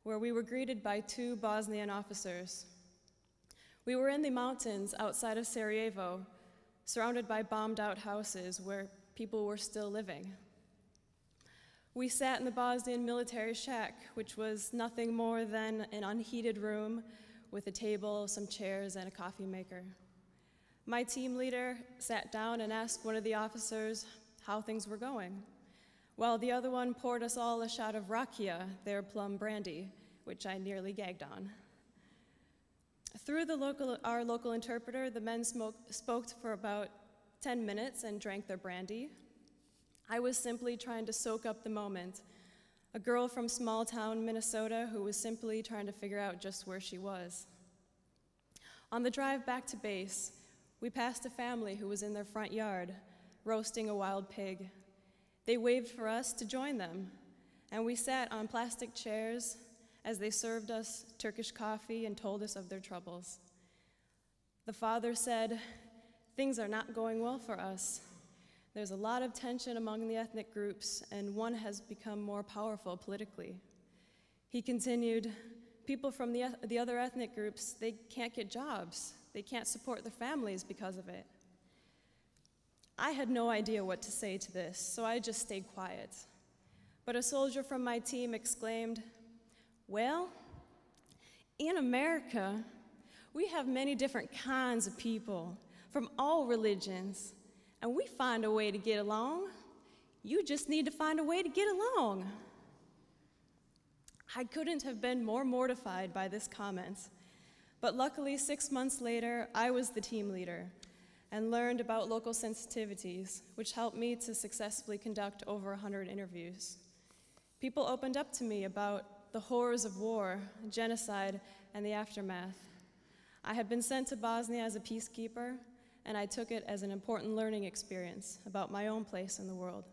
where we were greeted by 2 Bosnian officers. We were in the mountains outside of Sarajevo, surrounded by bombed-out houses where people were still living. We sat in the Bosnian military shack, which was nothing more than an unheated room with a table, some chairs, and a coffee maker. My team leader sat down and asked one of the officers how things were going, while the other one poured us all a shot of rakia, their plum brandy, which I nearly gagged on. Through our local interpreter, the men spoke for about 10 minutes and drank their brandy. I was simply trying to soak up the moment, a girl from small town Minnesota who was simply trying to figure out just where she was. On the drive back to base, we passed a family who was in their front yard, roasting a wild pig. They waved for us to join them, and we sat on plastic chairs as they served us Turkish coffee and told us of their troubles. The father said, "Things are not going well for us. There's a lot of tension among the ethnic groups, and one has become more powerful politically. He continued, people from the other ethnic groups, they can't get jobs. They can't support their families because of it. I had no idea what to say to this, so I just stayed quiet. But a soldier from my team exclaimed, well, in America, we have many different kinds of people from all religions, and we find a way to get along. You just need to find a way to get along. I couldn't have been more mortified by this comment, but luckily 6 months later, I was the team leader and learned about local sensitivities, which helped me to successfully conduct over 100 interviews. People opened up to me about the horrors of war, genocide, and the aftermath. I had been sent to Bosnia as a peacekeeper, and I took it as an important learning experience about my own place in the world.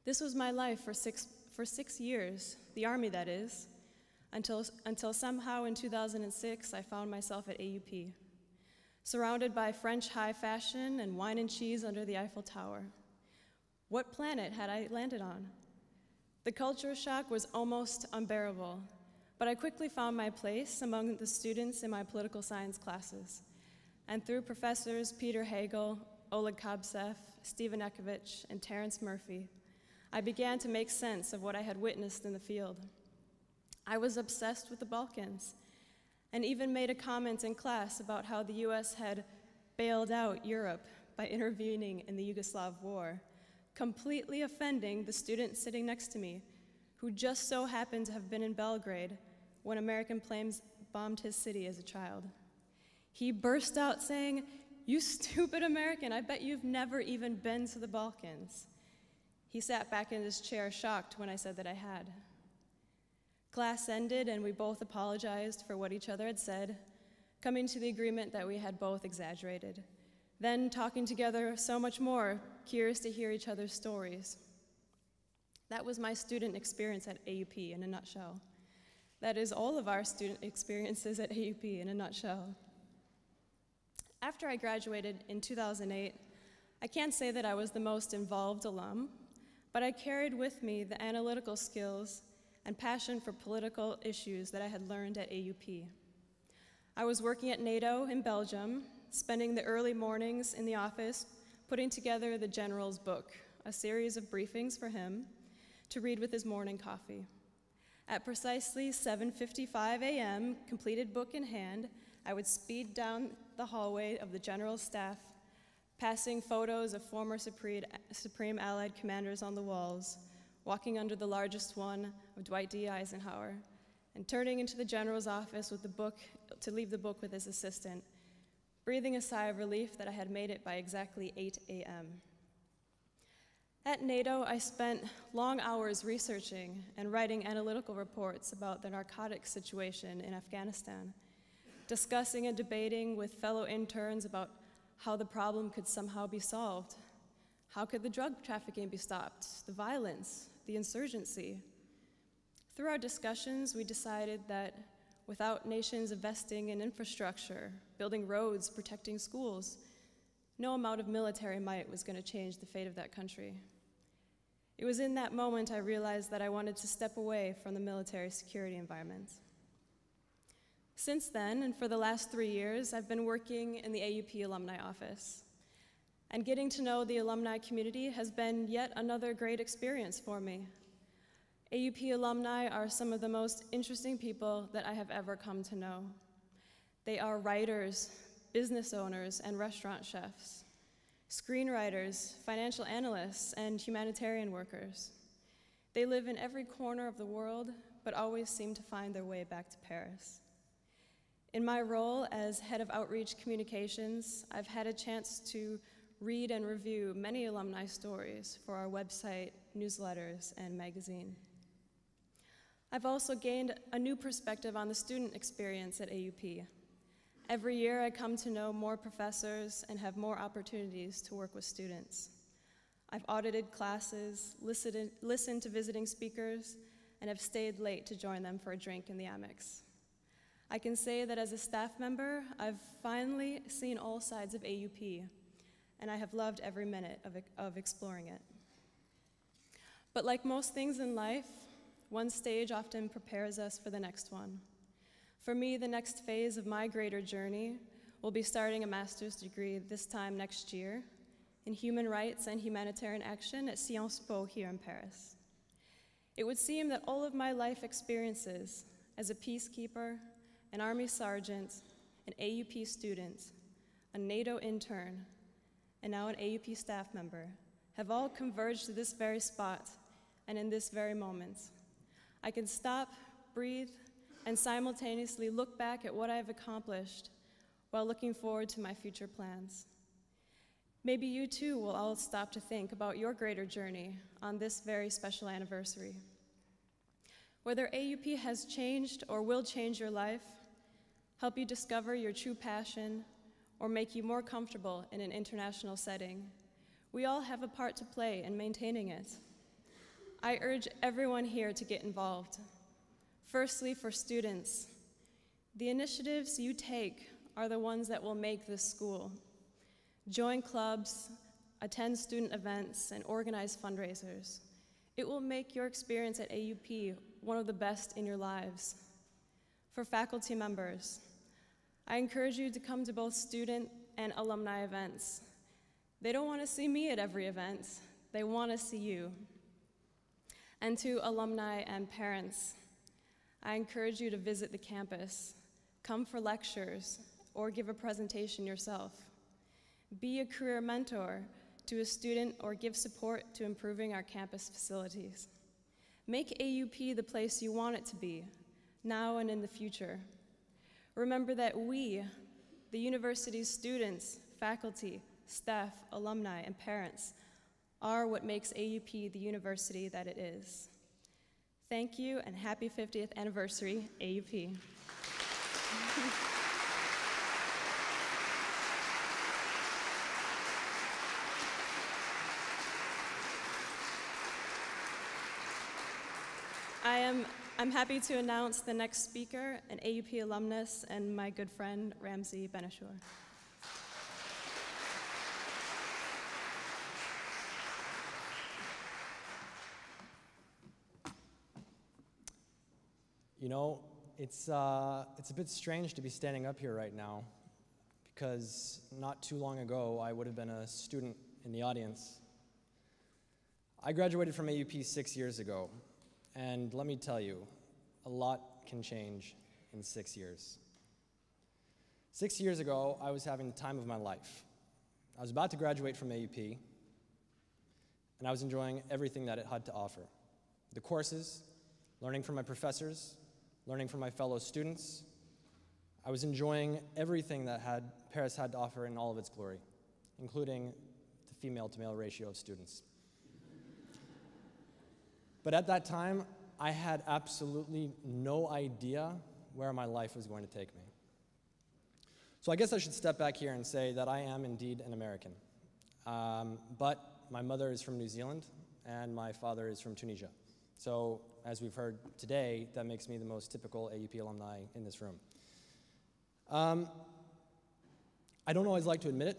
This was my life for six years, the Army that is, until somehow in 2006 I found myself at AUP, surrounded by French high fashion and wine and cheese under the Eiffel Tower. What planet had I landed on? The culture shock was almost unbearable, but I quickly found my place among the students in my political science classes, and through professors Peter Hagel, Oleg Kobsev, Stephen Ekovich, and Terrence Murphy, I began to make sense of what I had witnessed in the field. I was obsessed with the Balkans, and even made a comment in class about how the US had bailed out Europe by intervening in the Yugoslav war, completely offending the student sitting next to me, who just so happened to have been in Belgrade when American planes bombed his city as a child. He burst out saying, "You stupid American, I bet you've never even been to the Balkans." He sat back in his chair shocked when I said that I had. Class ended and we both apologized for what each other had said, coming to the agreement that we had both exaggerated, then talking together so much more, curious to hear each other's stories. That was my student experience at AUP in a nutshell. That is all of our student experiences at AUP in a nutshell. After I graduated in 2008, I can't say that I was the most involved alum, but I carried with me the analytical skills and passion for political issues that I had learned at AUP. I was working at NATO in Belgium, spending the early mornings in the office putting together the General's book, a series of briefings for him to read with his morning coffee. At precisely 7:55 a.m., completed book in hand, I would speed down the hallway of the General's staff, passing photos of former Supreme Allied commanders on the walls, walking under the largest one of Dwight D. Eisenhower, and turning into the General's office with the book to leave the book with his assistant, breathing a sigh of relief that I had made it by exactly 8 a.m. At NATO, I spent long hours researching and writing analytical reports about the narcotics situation in Afghanistan, discussing and debating with fellow interns about how the problem could somehow be solved. How could the drug trafficking be stopped, the violence, the insurgency? Through our discussions, we decided that without nations investing in infrastructure, building roads, protecting schools, no amount of military might was going to change the fate of that country. It was in that moment I realized that I wanted to step away from the military security environment. Since then, and for the last 3 years, I've been working in the AUP alumni office. And getting to know the alumni community has been yet another great experience for me. AUP alumni are some of the most interesting people that I have ever come to know. They are writers, business owners, and restaurant chefs, screenwriters, financial analysts, and humanitarian workers. They live in every corner of the world, but always seem to find their way back to Paris. In my role as head of outreach communications, I've had a chance to read and review many alumni stories for our website, newsletters, and magazine. I've also gained a new perspective on the student experience at AUP. Every year I come to know more professors and have more opportunities to work with students. I've audited classes, listened to visiting speakers, and have stayed late to join them for a drink in the Amex. I can say that as a staff member, I've finally seen all sides of AUP, and I have loved every minute of exploring it. But like most things in life, one stage often prepares us for the next one. For me, the next phase of my greater journey will be starting a master's degree this time next year in human rights and humanitarian action at Sciences Po here in Paris. It would seem that all of my life experiences as a peacekeeper, an Army sergeant, an AUP student, a NATO intern, and now an AUP staff member have all converged to this very spot and in this very moment. I can stop, breathe, and simultaneously look back at what I've accomplished while looking forward to my future plans. Maybe you too will all stop to think about your greater journey on this very special anniversary. Whether AUP has changed or will change your life, help you discover your true passion, or make you more comfortable in an international setting, we all have a part to play in maintaining it. I urge everyone here to get involved. Firstly, for students, the initiatives you take are the ones that will make this school. Join clubs, attend student events, and organize fundraisers. It will make your experience at AUP one of the best in your lives. For faculty members, I encourage you to come to both student and alumni events. They don't want to see me at every event, they want to see you. And to alumni and parents, I encourage you to visit the campus, come for lectures, or give a presentation yourself. Be a career mentor to a student or give support to improving our campus facilities. Make AUP the place you want it to be, now and in the future. Remember that we, the university's students, faculty, staff, alumni, and parents, are what makes AUP the university that it is. Thank you, and happy 50th anniversary, AUP. I'm happy to announce the next speaker, an AUP alumnus and my good friend, Ramsey Ben-Achour. You know, it's a bit strange to be standing up here right now, because not too long ago, I would have been a student in the audience. I graduated from AUP 6 years ago, and let me tell you, a lot can change in 6 years. 6 years ago, I was having the time of my life. I was about to graduate from AUP, and I was enjoying everything that it had to offer. The courses, learning from my professors, learning from my fellow students. I was enjoying everything that Paris had to offer in all of its glory, including the female-to-male ratio of students. But at that time, I had absolutely no idea where my life was going to take me. So I guess I should step back here and say that I am indeed an American. But my mother is from New Zealand, and my father is from Tunisia. So, as we've heard today, that makes me the most typical AUP alumni in this room. I don't always like to admit it,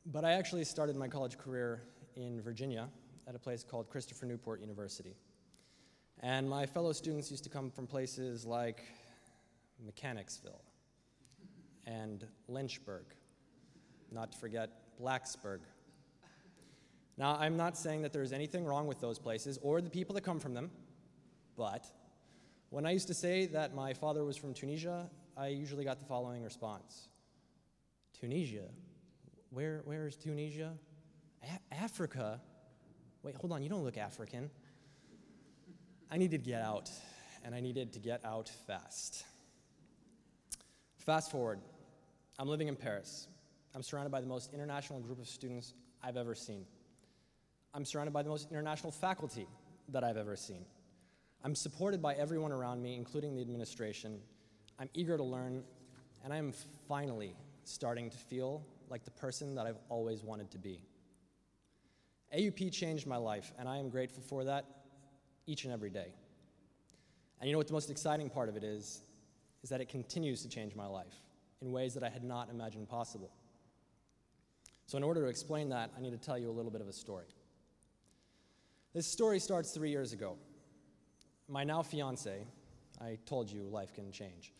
but I actually started my college career in Virginia at a place called Christopher Newport University. And my fellow students used to come from places like Mechanicsville and Lynchburg, not to forget Blacksburg. Now, I'm not saying that there's anything wrong with those places or the people that come from them, but when I used to say that my father was from Tunisia, I usually got the following response. Tunisia? Where is Tunisia? Africa? Wait, hold on, you don't look African. I needed to get out, and I needed to get out fast. Fast forward, I'm living in Paris. I'm surrounded by the most international group of students I've ever seen. I'm surrounded by the most international faculty that I've ever seen. I'm supported by everyone around me, including the administration. I'm eager to learn, and I am finally starting to feel like the person that I've always wanted to be. AUP changed my life, and I am grateful for that each and every day. And you know what the most exciting part of it is that it continues to change my life in ways that I had not imagined possible. So in order to explain that, I need to tell you a little bit of a story. This story starts 3 years ago. My now fiance, I told you life can change,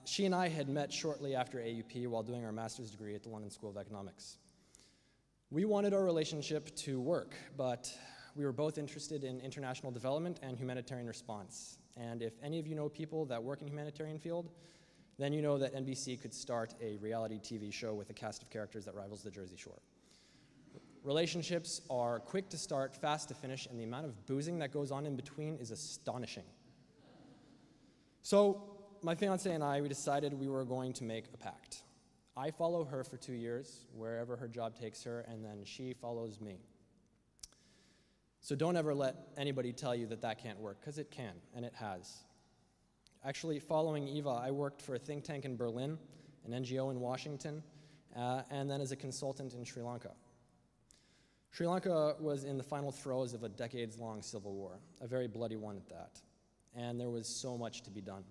she and I had met shortly after AUP while doing our master's degree at the London School of Economics. We wanted our relationship to work, but we were both interested in international development and humanitarian response. And if any of you know people that work in the humanitarian field, then you know that NBC could start a reality TV show with a cast of characters that rivals the Jersey Shore. Relationships are quick to start, fast to finish, and the amount of boozing that goes on in between is astonishing. So my fiance and I, we decided we were going to make a pact. I follow her for 2 years, wherever her job takes her, and then she follows me. So don't ever let anybody tell you that that can't work, because it can, and it has. Actually, following Eva, I worked for a think tank in Berlin, an NGO in Washington, and then as a consultant in Sri Lanka. Sri Lanka was in the final throes of a decades-long civil war, a very bloody one at that, and there was so much to be done.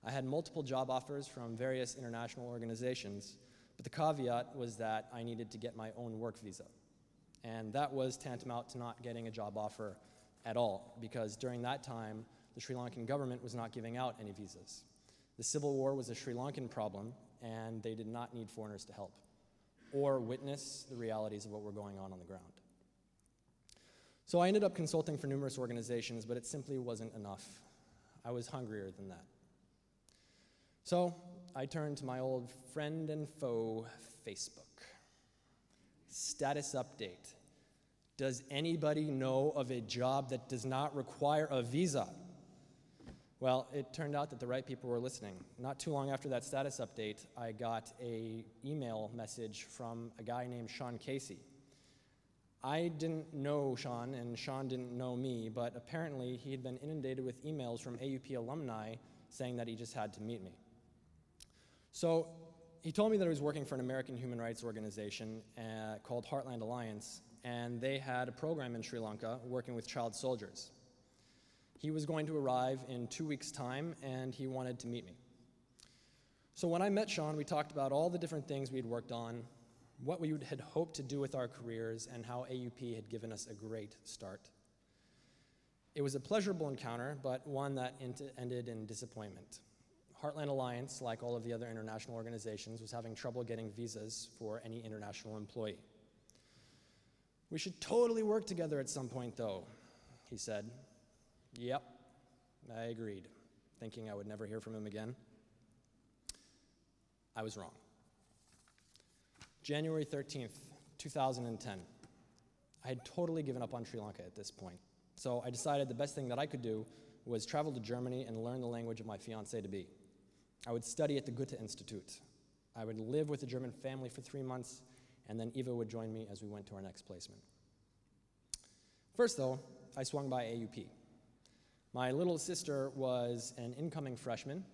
I had multiple job offers from various international organizations, but the caveat was that I needed to get my own work visa. And that was tantamount to not getting a job offer at all, because during that time, the Sri Lankan government was not giving out any visas. The civil war was a Sri Lankan problem, and they did not need foreigners to help or witness the realities of what were going on the ground. So I ended up consulting for numerous organizations, but it simply wasn't enough. I was hungrier than that. So I turned to my old friend and foe, Facebook. Status update. Does anybody know of a job that does not require a visa? Well, it turned out that the right people were listening. Not too long after that status update, I got an email message from a guy named Sean Casey. I didn't know Sean, and Sean didn't know me, but apparently he had been inundated with emails from AUP alumni saying that he just had to meet me. So he told me that he was working for an American human rights organization called Heartland Alliance, and they had a program in Sri Lanka working with child soldiers. He was going to arrive in 2 weeks' time, and he wanted to meet me. So when I met Sean, we talked about all the different things we had worked on, what we had hoped to do with our careers, and how AUP had given us a great start. It was a pleasurable encounter, but one that ended in disappointment. Heartland Alliance, like all of the other international organizations, was having trouble getting visas for any international employee. We should totally work together at some point, though, he said. Yep, I agreed, thinking I would never hear from him again. I was wrong. January 13th, 2010. I had totally given up on Sri Lanka at this point, so I decided the best thing that I could do was travel to Germany and learn the language of my fiancée-to-be. I would study at the Goethe Institute. I would live with a German family for 3 months, and then Eva would join me as we went to our next placement. First, though, I swung by AUP. My little sister was an incoming freshman,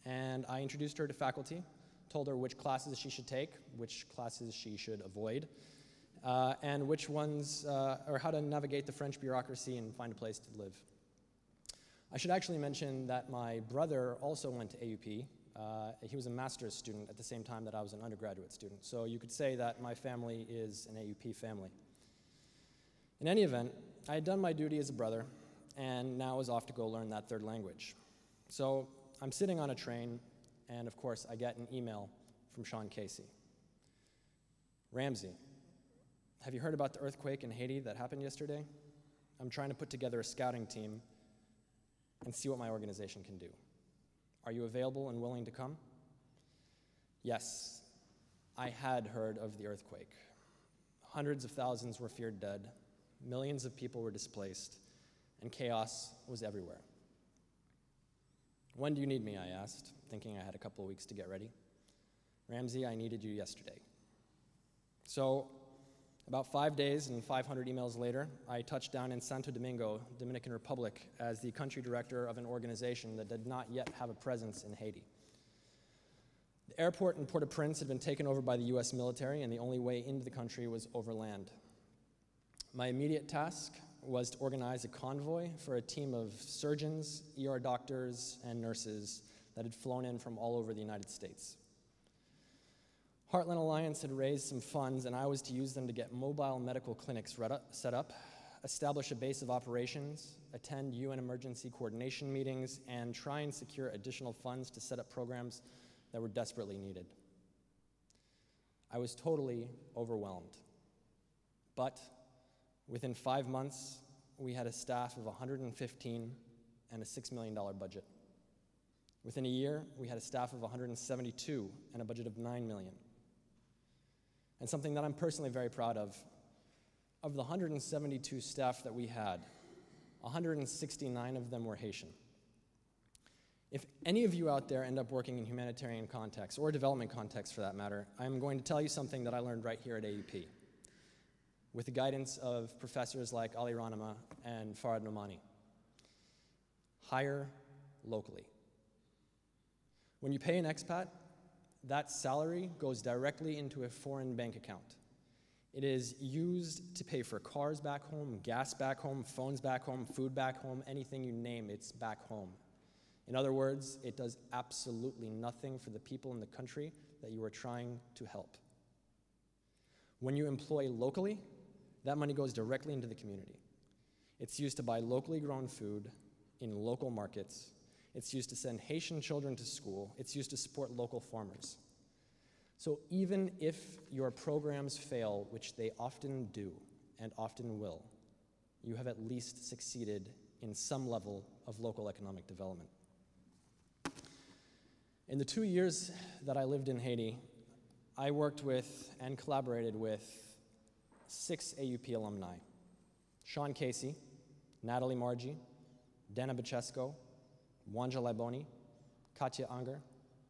and I introduced her to faculty, told her which classes she should take, which classes she should avoid, and which ones, or how to navigate the French bureaucracy and find a place to live. I should actually mention that my brother also went to AUP. He was a master's student at the same time that I was an undergraduate student, so you could say that my family is an AUP family. In any event, I had done my duty as a brother, and now was off to go learn that third language. So I'm sitting on a train, and of course I get an email from Sean Casey. Ramsey, have you heard about the earthquake in Haiti that happened yesterday? I'm trying to put together a scouting team and see what my organization can do. Are you available and willing to come? Yes, I had heard of the earthquake. Hundreds of thousands were feared dead, millions of people were displaced, and chaos was everywhere. When do you need me, I asked, thinking I had a couple of weeks to get ready. Ramsey, I needed you yesterday. So, about 5 days and 500 emails later, I touched down in Santo Domingo, Dominican Republic, as the country director of an organization that did not yet have a presence in Haiti. The airport in Port-au-Prince had been taken over by the US military, and the only way into the country was overland. My immediate task was to organize a convoy for a team of surgeons, ER doctors, and nurses that had flown in from all over the United States. Heartland Alliance had raised some funds, and I was to use them to get mobile medical clinics set up, establish a base of operations, attend UN emergency coordination meetings, and try and secure additional funds to set up programs that were desperately needed. I was totally overwhelmed. But within 5 months, we had a staff of 115 and a $6 million budget. Within a year, we had a staff of 172 and a budget of $9 million. And something that I'm personally very proud of the 172 staff that we had, 169 of them were Haitian. If any of you out there end up working in humanitarian contexts, or development contexts for that matter, I'm going to tell you something that I learned right here at AUP, with the guidance of professors like Ali Ranama and Farad Nomani. Hire locally. When you pay an expat, that salary goes directly into a foreign bank account. It is used to pay for cars back home, gas back home, phones back home, food back home, anything you name, it's back home. In other words, it does absolutely nothing for the people in the country that you are trying to help. When you employ locally, that money goes directly into the community. It's used to buy locally grown food in local markets. It's used to send Haitian children to school. It's used to support local farmers. So even if your programs fail, which they often do and often will, you have at least succeeded in some level of local economic development. In the 2 years that I lived in Haiti, I worked with and collaborated with 6 AUP alumni: Sean Casey, Natalie Margie, Dana Bachesco, Wanja Liboni, Katya Unger,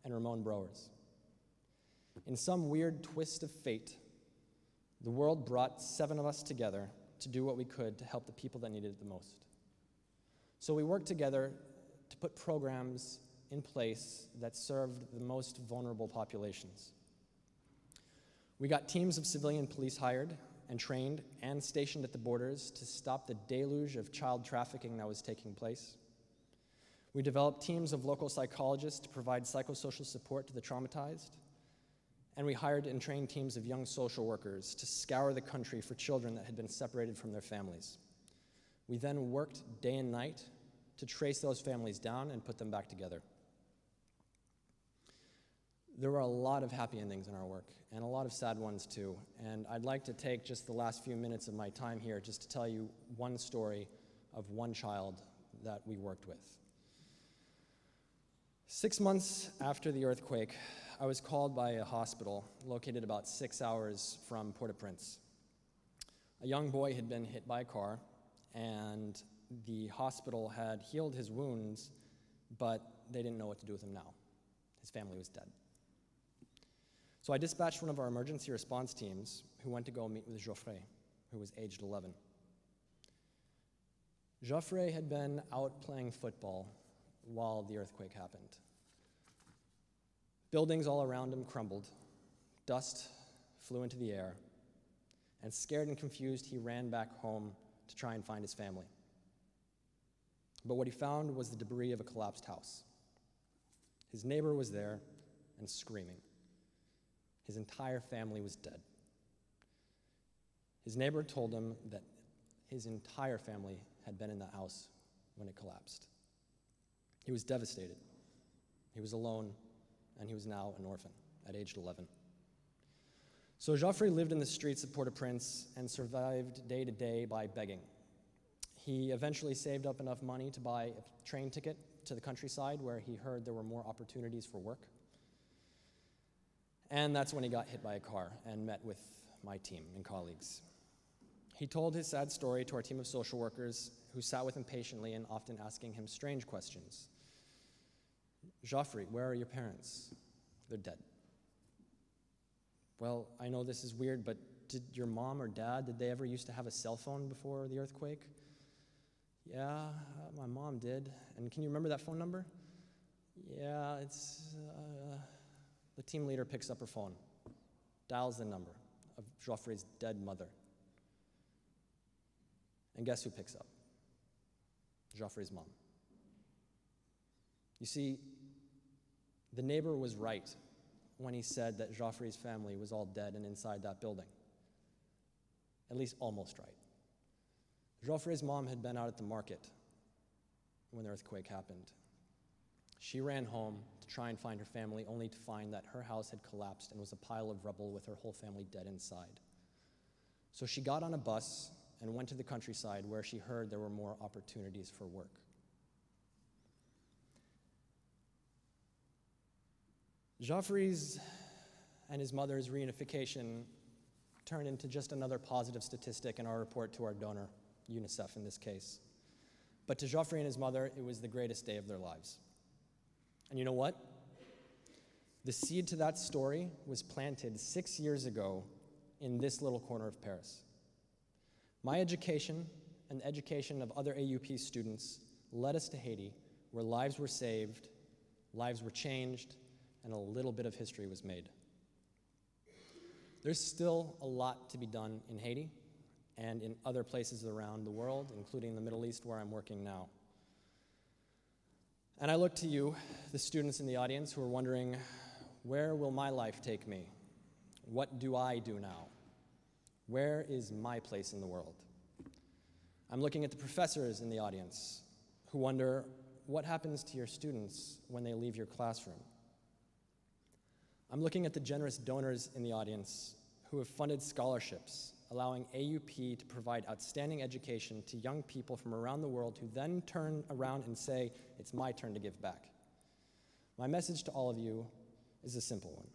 and Ramon Browers. In some weird twist of fate, the world brought 7 of us together to do what we could to help the people that needed it the most. So we worked together to put programs in place that served the most vulnerable populations. We got teams of civilian police hired and trained and stationed at the borders to stop the deluge of child trafficking that was taking place. We developed teams of local psychologists to provide psychosocial support to the traumatized. And we hired and trained teams of young social workers to scour the country for children that had been separated from their families. We then worked day and night to trace those families down and put them back together. There were a lot of happy endings in our work, and a lot of sad ones too. And I'd like to take just the last few minutes of my time here just to tell you one story of one child that we worked with. 6 months after the earthquake, I was called by a hospital located about 6 hours from Port-au-Prince. A young boy had been hit by a car, and the hospital had healed his wounds, but they didn't know what to do with him now. His family was dead. So I dispatched one of our emergency response teams who went to go meet with Geoffrey, who was aged 11. Geoffrey had been out playing football while the earthquake happened. Buildings all around him crumbled. Dust flew into the air. And scared and confused, he ran back home to try and find his family. But what he found was the debris of a collapsed house. His neighbor was there and screaming. His entire family was dead. His neighbor told him that his entire family had been in the house when it collapsed. He was devastated. He was alone, and he was now an orphan at age 11. So Geoffrey lived in the streets of Port-au-Prince and survived day to day by begging. He eventually saved up enough money to buy a train ticket to the countryside where he heard there were more opportunities for work. And that's when he got hit by a car and met with my team and colleagues. He told his sad story to our team of social workers who sat with him patiently and often asking him strange questions. Geoffrey, where are your parents? They're dead. Well, I know this is weird, but did your mom or dad, did they ever used to have a cell phone before the earthquake? Yeah, my mom did. And can you remember that phone number? Yeah, it's, the team leader picks up her phone, dials the number of Geoffrey's dead mother. And guess who picks up? Geoffrey's mom. You see, the neighbor was right when he said that Joffrey's family was all dead and inside that building. At least almost right. Joffrey's mom had been out at the market when the earthquake happened. She ran home to try and find her family, only to find that her house had collapsed and was a pile of rubble with her whole family dead inside. So she got on a bus and went to the countryside where she heard there were more opportunities for work. Joffrey's and his mother's reunification turned into just another positive statistic in our report to our donor, UNICEF in this case. But to Joffrey and his mother, it was the greatest day of their lives. And you know what? The seed to that story was planted 6 years ago in this little corner of Paris. My education and the education of other AUP students led us to Haiti, where lives were saved, lives were changed, and a little bit of history was made. There's still a lot to be done in Haiti and in other places around the world, including the Middle East, where I'm working now. And I look to you, the students in the audience, who are wondering, where will my life take me? What do I do now? Where is my place in the world? I'm looking at the professors in the audience who wonder, what happens to your students when they leave your classroom? I'm looking at the generous donors in the audience who have funded scholarships, allowing AUP to provide outstanding education to young people from around the world who then turn around and say, it's my turn to give back. My message to all of you is a simple one.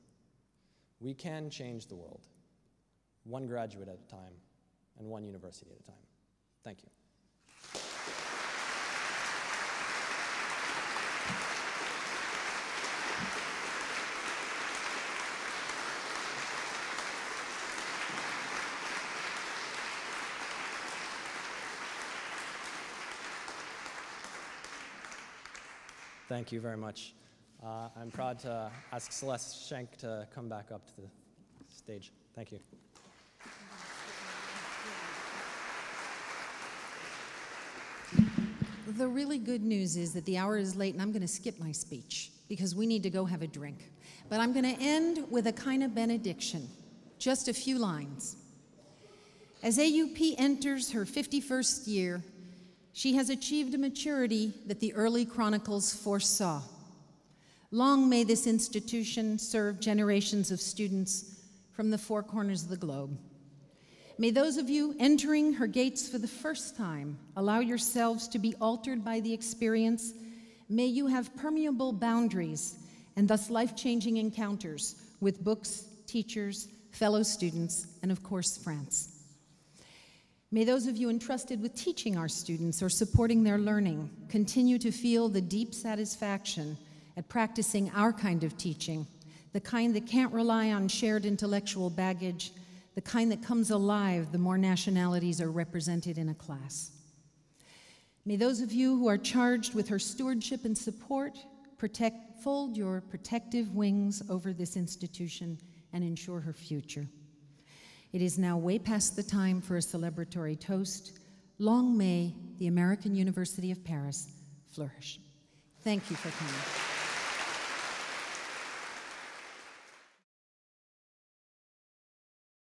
We can change the world, one graduate at a time and one university at a time. Thank you. Thank you very much. I'm proud to ask Celeste Schenck to come back up to the stage. Thank you. The really good news is that the hour is late and I'm going to skip my speech because we need to go have a drink. But I'm going to end with a kind of benediction, just a few lines. As AUP enters her 51st year, she has achieved a maturity that the early chronicles foresaw. Long may this institution serve generations of students from the four corners of the globe. May those of you entering her gates for the first time allow yourselves to be altered by the experience. May you have permeable boundaries and thus life-changing encounters with books, teachers, fellow students, and of course, France. May those of you entrusted with teaching our students or supporting their learning continue to feel the deep satisfaction at practicing our kind of teaching, the kind that can't rely on shared intellectual baggage, the kind that comes alive the more nationalities are represented in a class. May those of you who are charged with her stewardship and support fold your protective wings over this institution and ensure her future. It is now way past the time for a celebratory toast. Long may the American University of Paris flourish. Thank you for coming.